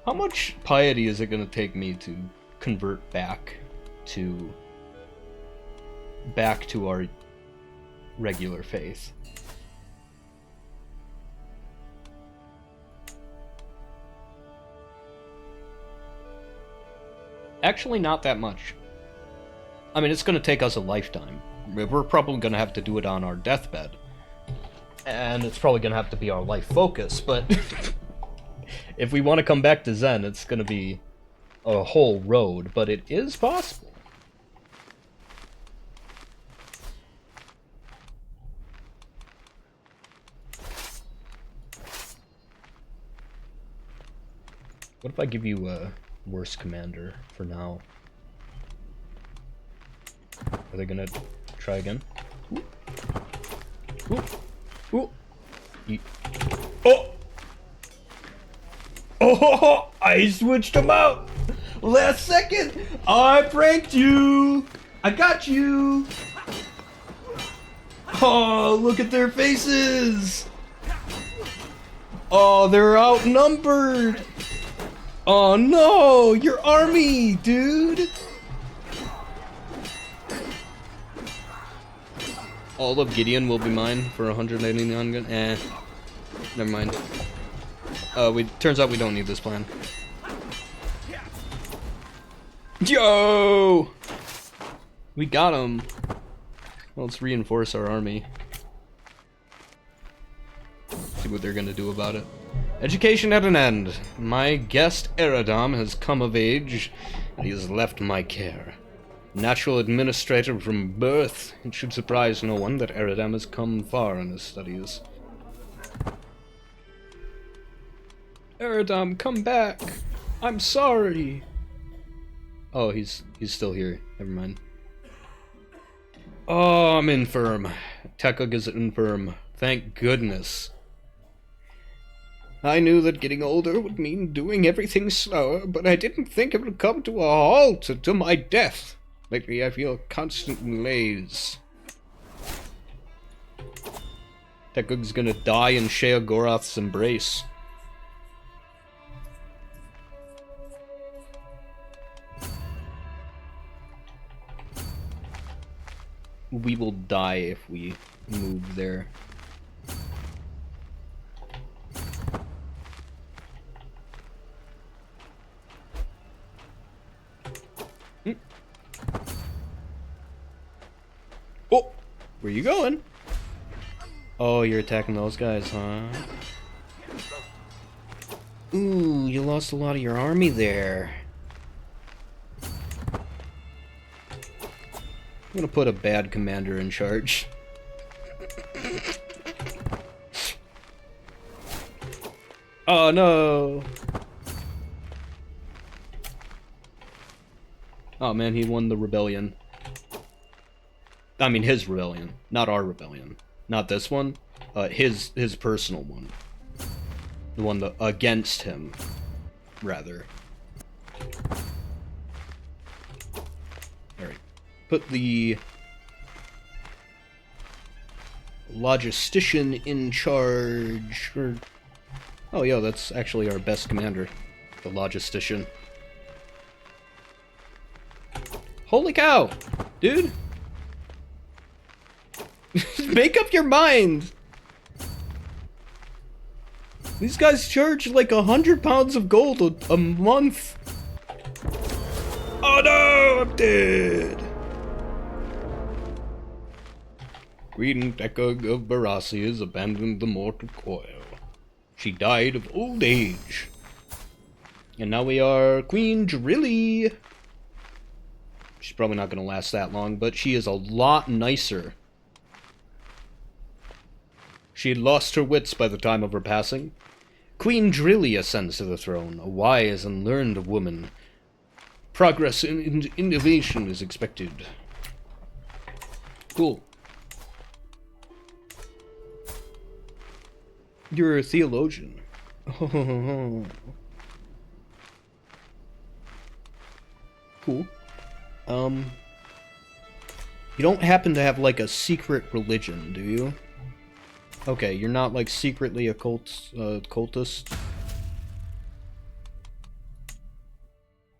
How much piety is it gonna take me to convert back to our regular faith? Actually, not that much. I mean, it's gonna take us a lifetime. We're probably gonna have to do it on our deathbed. And it's probably gonna have to be our life focus, but if we want to come back to Zen, it's gonna be a whole road, but it is possible. What if I give you a worse commander for now? Are they gonna try again? Ooh. Ooh. Ooh. Oh! Oh! I switched them out! Last second! I pranked you! I got you! Oh, look at their faces! Oh, they're outnumbered! Oh no! Your army, dude! All of Gideon will be mine for 189 gun. Never mind. Turns out we don't need this plan. Yo! We got him. Well, let's reinforce our army. See what they're gonna do about it. Education at an end. My guest Eridam has come of age, and he has left my care. Natural administrator from birth, it should surprise no one that Eridam has come far in his studies. Eridam, come back! I'm sorry! Oh, he's still here. Never mind. Oh, I'm infirm. Tekuk is infirm. Thank goodness. I knew that getting older would mean doing everything slower, but I didn't think it would come to a halt to my death. Lately I feel constant malaise. Tekug's gonna die in Sheogorath's embrace. We will die if we move there. Oh! Where you going? Oh, you're attacking those guys, huh? Ooh, you lost a lot of your army there. I'm gonna put a bad commander in charge. Oh no! Oh man, he won the rebellion. I mean his rebellion, not our rebellion. Not this one, his personal one. The one that, against him, rather. Alright. Put the logistician in charge. Oh, yeah, that's actually our best commander. The logistician. Holy cow! Dude! Make up your mind! These guys charge like 100 pounds of gold a month. Oh no, I'm dead! Queen Tekug of Barassi has abandoned the mortal coil. She died of old age. And now we are Queen Drilly. She's probably not going to last that long, but she is a lot nicer. She had lost her wits by the time of her passing. Queen Drilly ascends to the throne, a wise and learned woman. Progress and innovation is expected. Cool. You're a theologian. Oh. Cool. You don't happen to have, like, a secret religion, do you? Okay, you're not, like, secretly a cultist?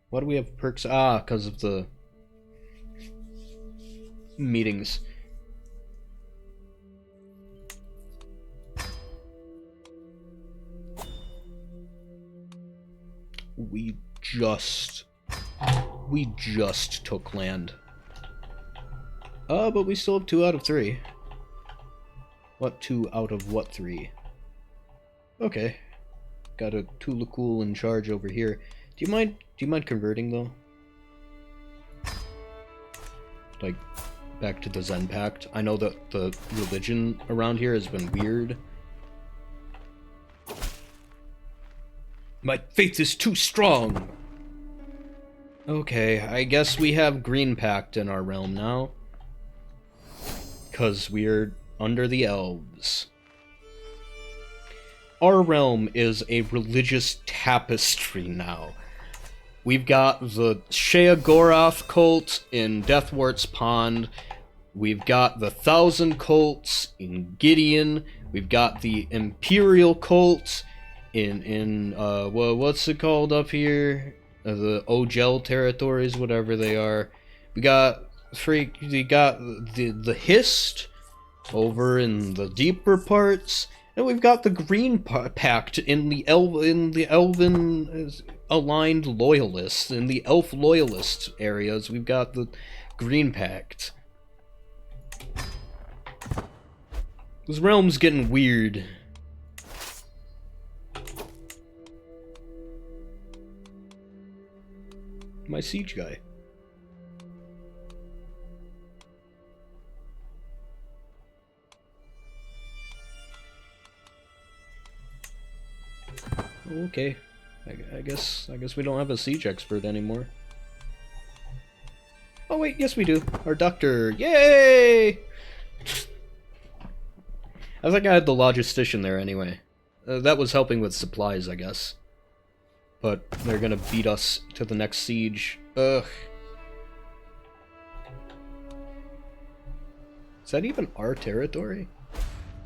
Why do we have perks? Ah, because of the meetings. We just took land. But we still have 2 out of 3. What 2 out of what 3? Okay. Got a Tulakul in charge over here. Do you mind converting though? Like back to the Zen Pact. I know that the religion around here has been weird. My faith is too strong. Okay, I guess we have Green Pact in our realm now. 'Cause we're under the elves. Our realm is a religious tapestry now. We've got the Sheogorath cult in Deathwart's Pond. We've got the 1,000 cults in Gideon. We've got the Imperial cult in well, what's it called up here? The Ogel territories, whatever they are. We got the Hist over in the deeper parts, and we've got the Green Pact in the Elven aligned loyalists, in the Elf loyalist areas. We've got the Green Pact. This realm's getting weird. My siege guy. Okay, I guess we don't have a siege expert anymore. Oh wait, yes we do. Our doctor, yay! I think I had the logistician there anyway. That was helping with supplies, I guess. But they're gonna beat us to the next siege. Ugh. Is that even our territory?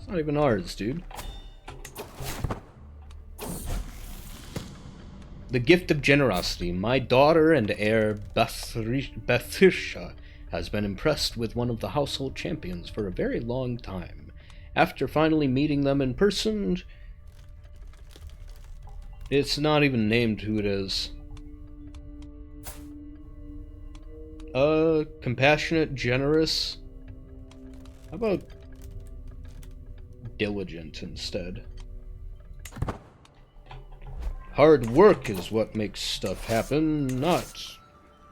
It's not even ours, dude. The gift of generosity. My daughter and heir Bathirsha has been impressed with one of the household champions for a very long time. After finally meeting them in person, it's not even named who it is. Compassionate, generous. How about diligent instead? Hard work is what makes stuff happen, not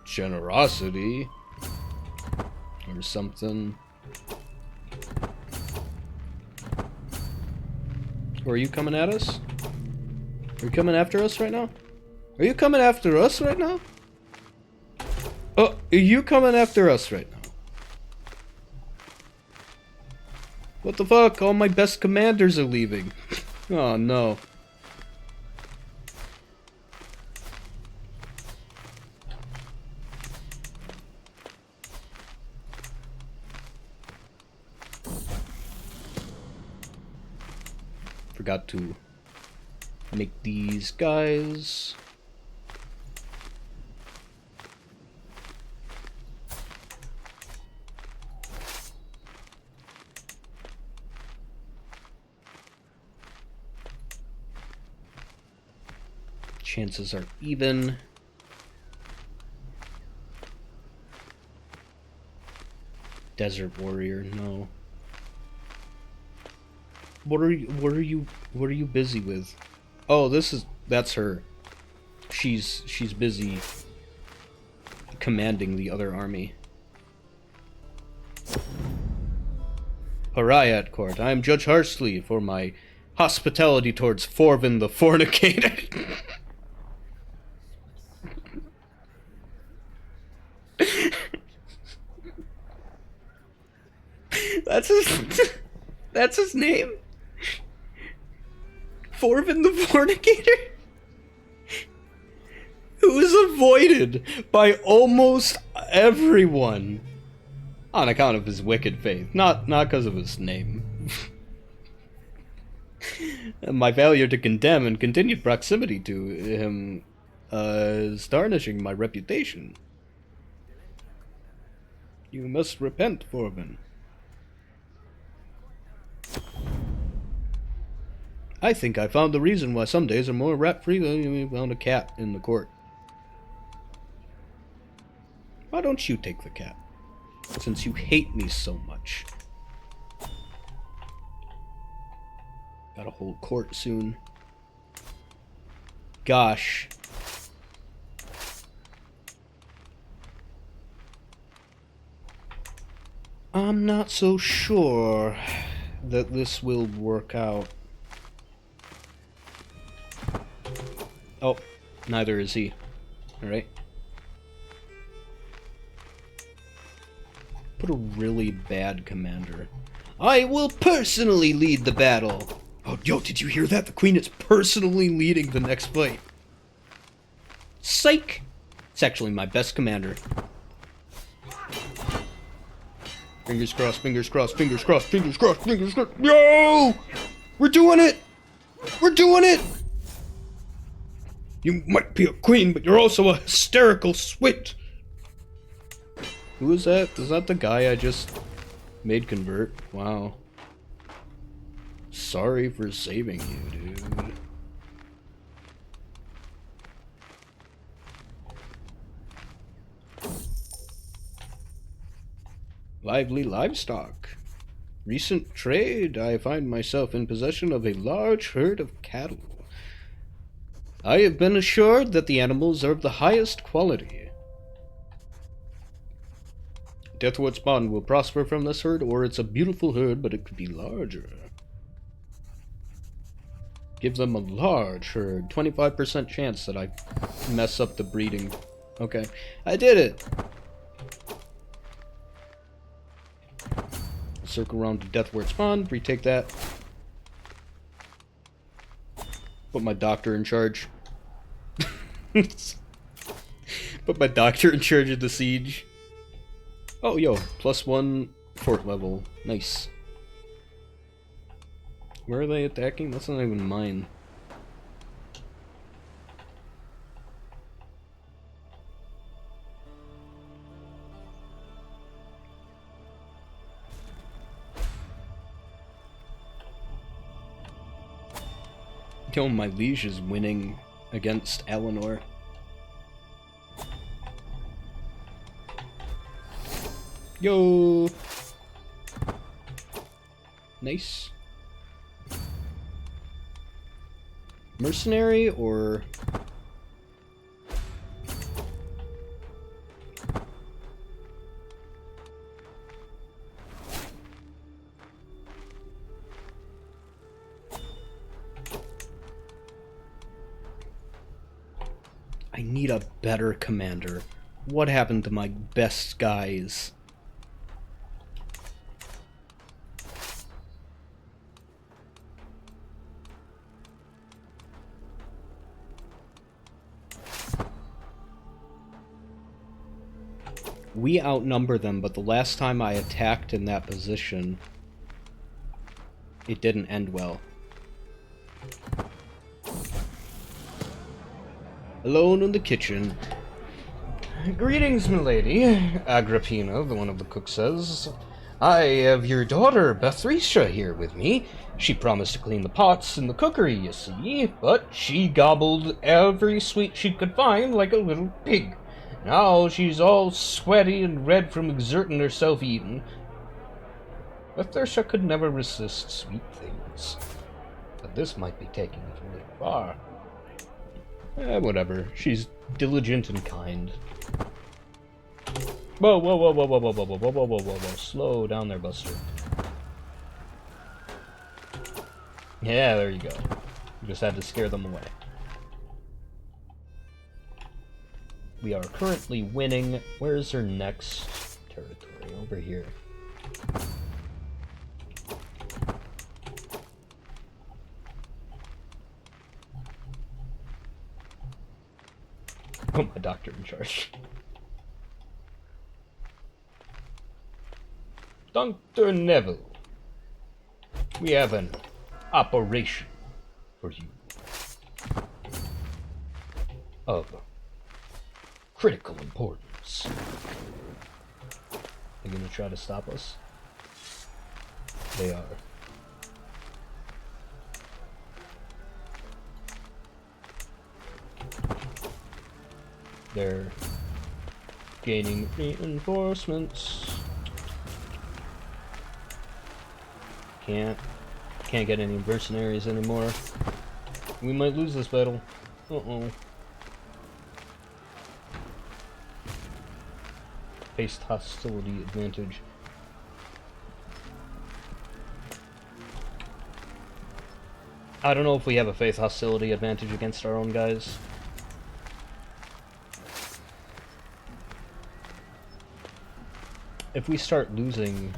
generosity. Or something. Or are you coming at us? Are you coming after us right now? Are you coming after us right now? Oh, are you coming after us right now? What the fuck? All my best commanders are leaving. Oh no. Forgot to make these guys. Chances are even. Desert warrior, no. What are you busy with? Oh, that's her. She's busy commanding the other army. Pariah at court. I am Judge Harsley for my hospitality towards Forvin the Fornicator. That's his name? Forvin the Fornicator? Who is avoided by almost everyone on account of his wicked faith, not because of his name. My failure to condemn and continued proximity to him is tarnishing my reputation. You must repent, Forvin. I think I found the reason why some days are more rat-free than we found a cat in the court. Why don't you take the cat? Since you hate me so much. Gotta hold court soon. Gosh. I'm not so sure that this will work out. Oh, neither is he. Alright. Put a really bad commander. I will personally lead the battle! Oh, yo, did you hear that? The queen is personally leading the next fight. Psych! It's actually my best commander. Fingers crossed, fingers crossed, fingers crossed, fingers crossed, fingers crossed. Yo! We're doing it! We're doing it! You might be a queen, but you're also a hysterical swit! Who is that? Is that the guy I just made convert? Wow. Sorry for saving you, dude. Lively livestock. Recent trade, I find myself in possession of a large herd of cattle. I have been assured that the animals are of the highest quality. Deathwood's Bond will prosper from this herd, or it's a beautiful herd, but it could be larger. Give them a large herd. 25% chance that I mess up the breeding. Okay. I did it! Circle around to Deathward's Pond, retake that. Put my doctor in charge. Put my doctor in charge of the siege. Oh, yo, +1 fort level. Nice. Where are they attacking? That's not even mine. Yo, my liege is winning against Eleanor. Yo! Nice. Mercenary or... I need a better commander. What happened to my best guys? We outnumber them, but the last time I attacked in that position, it didn't end well. Alone in the kitchen. Greetings, milady. Agrippina, the one of the cooks says. I have your daughter, Bethrisha, here with me. She promised to clean the pots in the cookery, you see, but she gobbled every sweet she could find like a little pig. Now she's all sweaty and red from exerting herself eating. Bethrisha could never resist sweet things. But this might be taking it a little far. Whatever. She's diligent and kind. Whoa, whoa, whoa, whoa, whoa, whoa, whoa, whoa, whoa, whoa, whoa, whoa. Slow down there, Buster. Yeah, there you go. You just had to scare them away. We are currently winning. Where's her next territory? Over here. Oh, my doctor in charge. Dr. Neville, we have an operation for you of critical importance. They're gonna try to stop us? They are. They're gaining reinforcements. Can't get any mercenaries anymore. We might lose this battle. Uh-oh. Faced hostility advantage. I don't know if we have a faith hostility advantage against our own guys. If we start losing,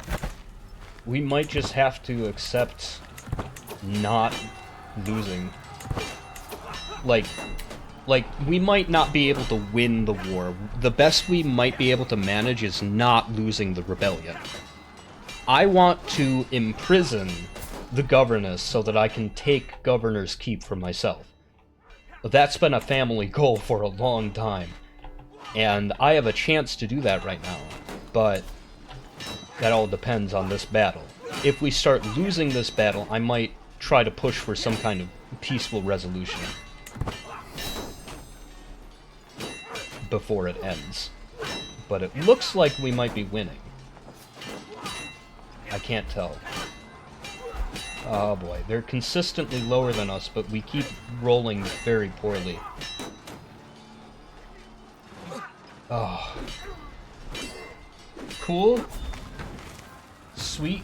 we might just have to accept not losing. Like, we might not be able to win the war. The best we might be able to manage is not losing the rebellion. I want to imprison the governess so that I can take Governor's Keep for myself. That's been a family goal for a long time. And I have a chance to do that right now. But that all depends on this battle. If we start losing this battle, I might try to push for some kind of peaceful resolution before it ends. But it looks like we might be winning. I can't tell. Oh boy, they're consistently lower than us, but we keep rolling very poorly. Oh. Cool. Sweet.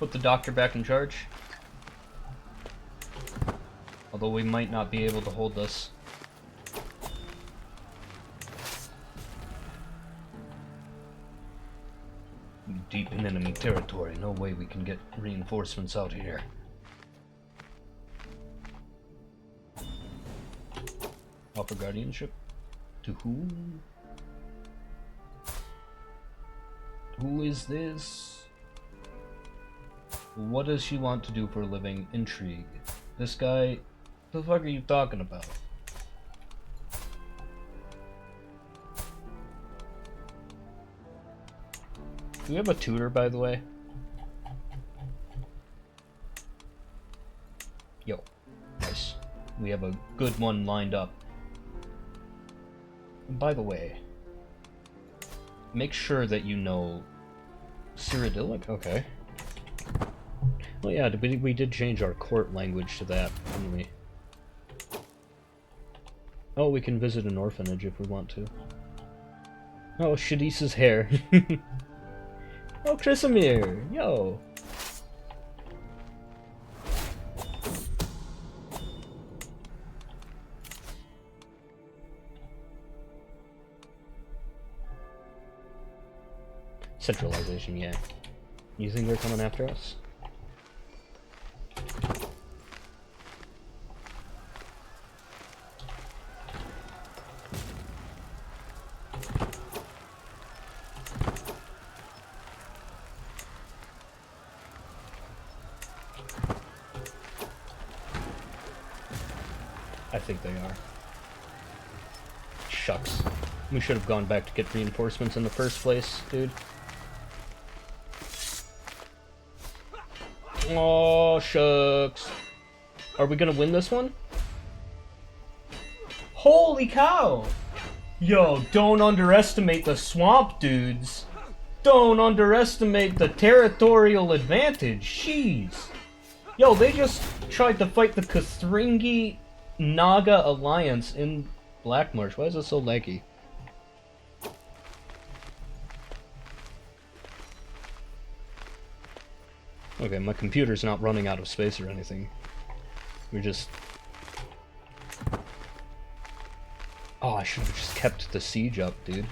Put the doctor back in charge. Although we might not be able to hold this. Deep in enemy territory, no way we can get reinforcements out here. Offer guardianship? To whom? Who is this? What does she want to do for a living? Intrigue. This guy... The fuck are you talking about? Do we have a tutor, by the way? Yo. Nice. We have a good one lined up. And by the way, make sure that you know Cyrodiilic? Okay. Well, yeah, we did change our court language to that, didn't we? Oh, we can visit an orphanage if we want to. Oh, Shadice's hair. Oh, Krisamir! Yo! Centralization, yeah. You think they're coming after us? I think they are. Shucks. We should have gone back to get reinforcements in the first place, dude. Oh, shucks. Are we gonna win this one? Holy cow! Yo, don't underestimate the swamp dudes. Don't underestimate the territorial advantage. Jeez. Yo, they just tried to fight the Kothringi Naga Alliance in Blackmarsh. Why is it so laggy? Okay, my computer's not running out of space or anything. We're just... Oh, I should have just kept the siege up, dude.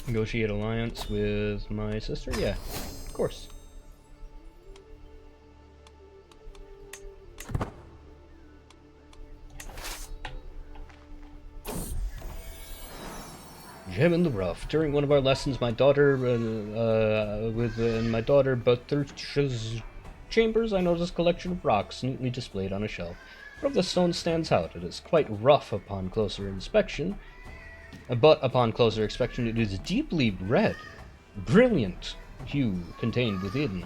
Negotiate alliance with my sister? Yeah, of course. Gem in the rough. During one of our lessons, my daughter, my daughter Bertrush's chambers, I noticed a collection of rocks neatly displayed on a shelf. One of the stones stands out. It is quite rough upon closer inspection, but upon closer inspection, it is deeply red, brilliant hue contained within.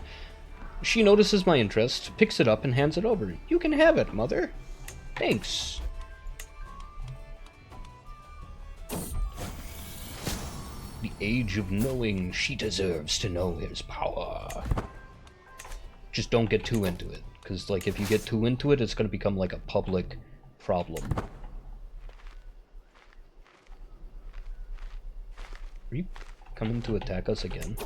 She notices my interest, picks it up, and hands it over. You can have it, mother. Thanks. The age of knowing, she deserves to know his power. Just don't get too into it, because, like, if you get too into it, it's going to become, like, a public problem. Are you coming to attack us again?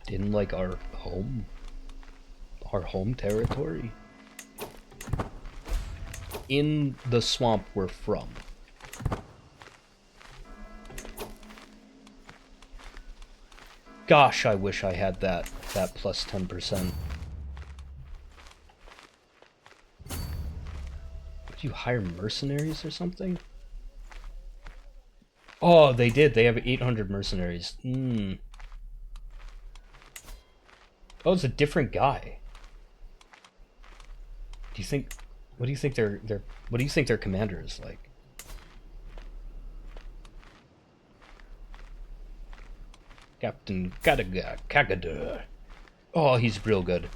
In, like, our home? Our home territory? In the swamp we're from. Gosh, I wish I had that plus 10%. Would you hire mercenaries or something? Oh, they did. They have 800 mercenaries. Oh, it's a different guy. Do you think? What do you think what do you think their commander is like? Captain Kagadur. Oh, he's real good.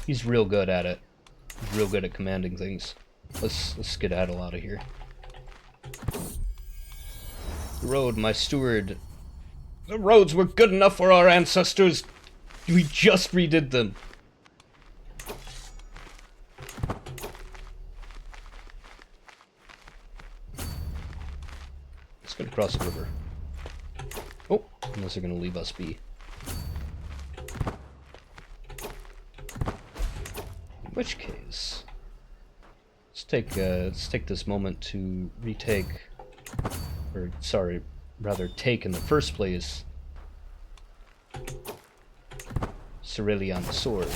He's real good at it. He's real good at commanding things. Let's skedaddle out of here. The road, my steward. The roads were good enough for our ancestors. We just redid them. Let's go across the river. Oh, unless they're gonna leave us be. In which case, let's take this moment to retake, or sorry, rather take in the first place, Cerelia on the sword.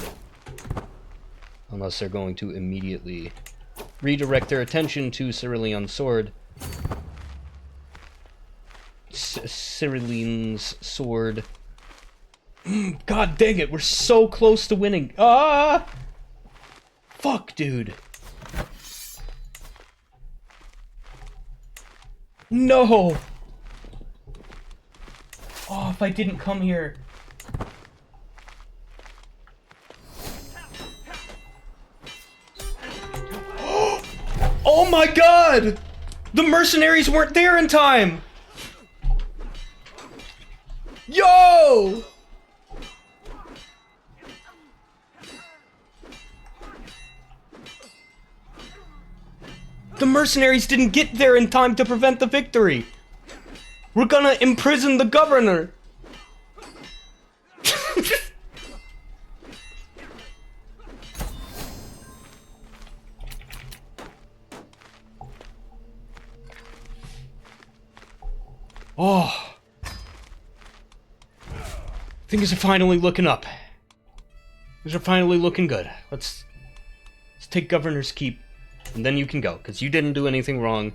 Unless they're going to immediately redirect their attention to Cyrillion's sword. Cyrillion's sword. God dang it, we're so close to winning. Ah! Fuck, dude. No! Oh, if I didn't come here. Oh my god! The mercenaries weren't there in time! Yo! The mercenaries didn't get there in time to prevent the victory! We're gonna imprison the governor! Oh. Things are finally looking up. Things are finally looking good. Let's take Governor's Keep, and then you can go, because you didn't do anything wrong.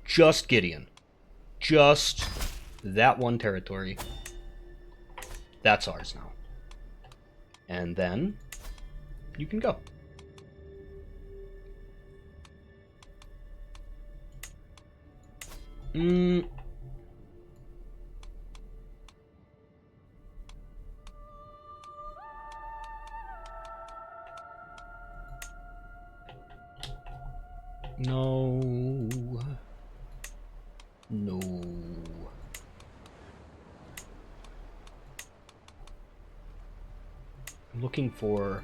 Just Gideon. Just that one territory. That's ours now. And then you can go. No. No. I'm looking for...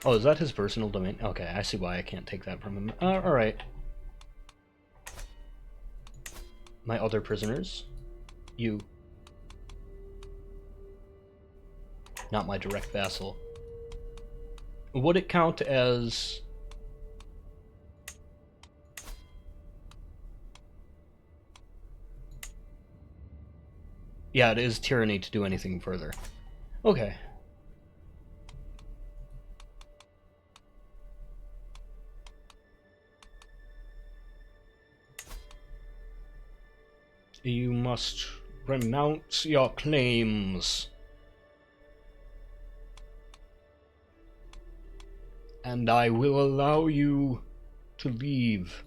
Oh, is that his personal domain? Okay, I see why I can't take that from him. Alright. My other prisoners. You. Not my direct vassal. Would it count as... Yeah, it is tyranny to do anything further. Okay. You must renounce your claims. And I will allow you to leave.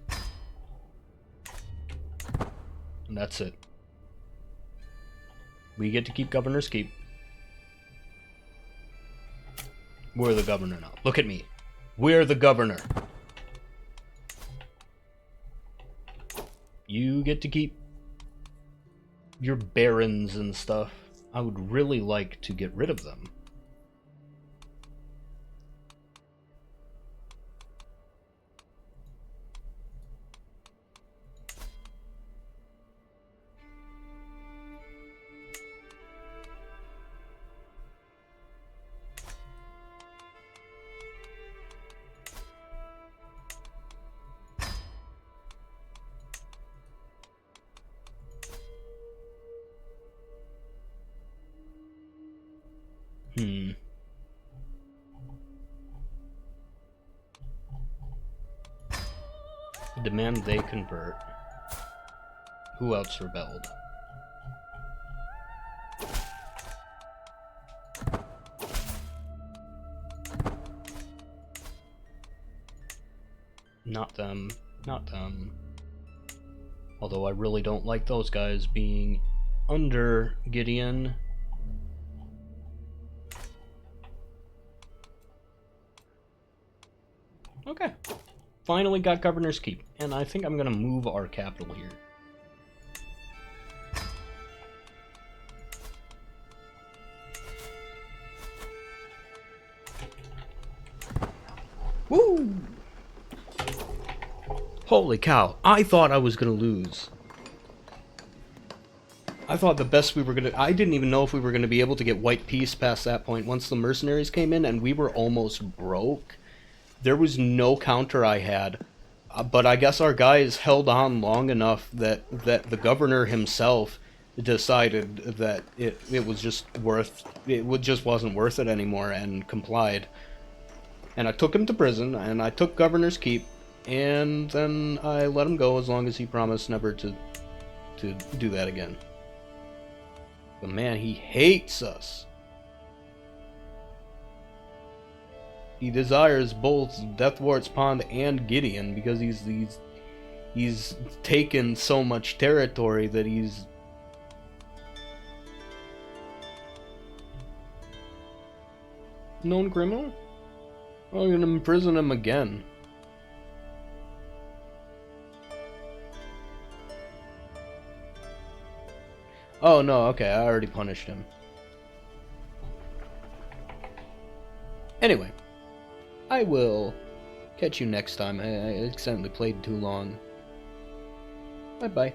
And that's it. We get to keep Governor's Keep. We're the governor now. Look at me. We're the governor. You get to keep your barons and stuff. I would really like to get rid of them. Demand they convert. Who else rebelled? Not them. Not them. Although I really don't like those guys being under Gideon. Okay. Finally got Governor's Keep, and I think I'm gonna move our capital here. Woo! Holy cow, I thought I was gonna lose. I thought the best we were gonna... I didn't even know if we were gonna be able to get white peace past that point once the mercenaries came in, and we were almost broke. There was no counter I had, but I guess our guys held on long enough that the governor himself decided that it was just just wasn't worth it anymore and complied. And I took him to prison, and I took Governor's Keep, and then I let him go as long as he promised never to do that again. But man, he hates us. He desires both Deathwart's Pond and Gideon because he's taken so much territory that he's known criminal? I'm gonna imprison him again. Oh no, okay, I already punished him. Anyway, I will catch you next time. I accidentally played too long. Bye bye.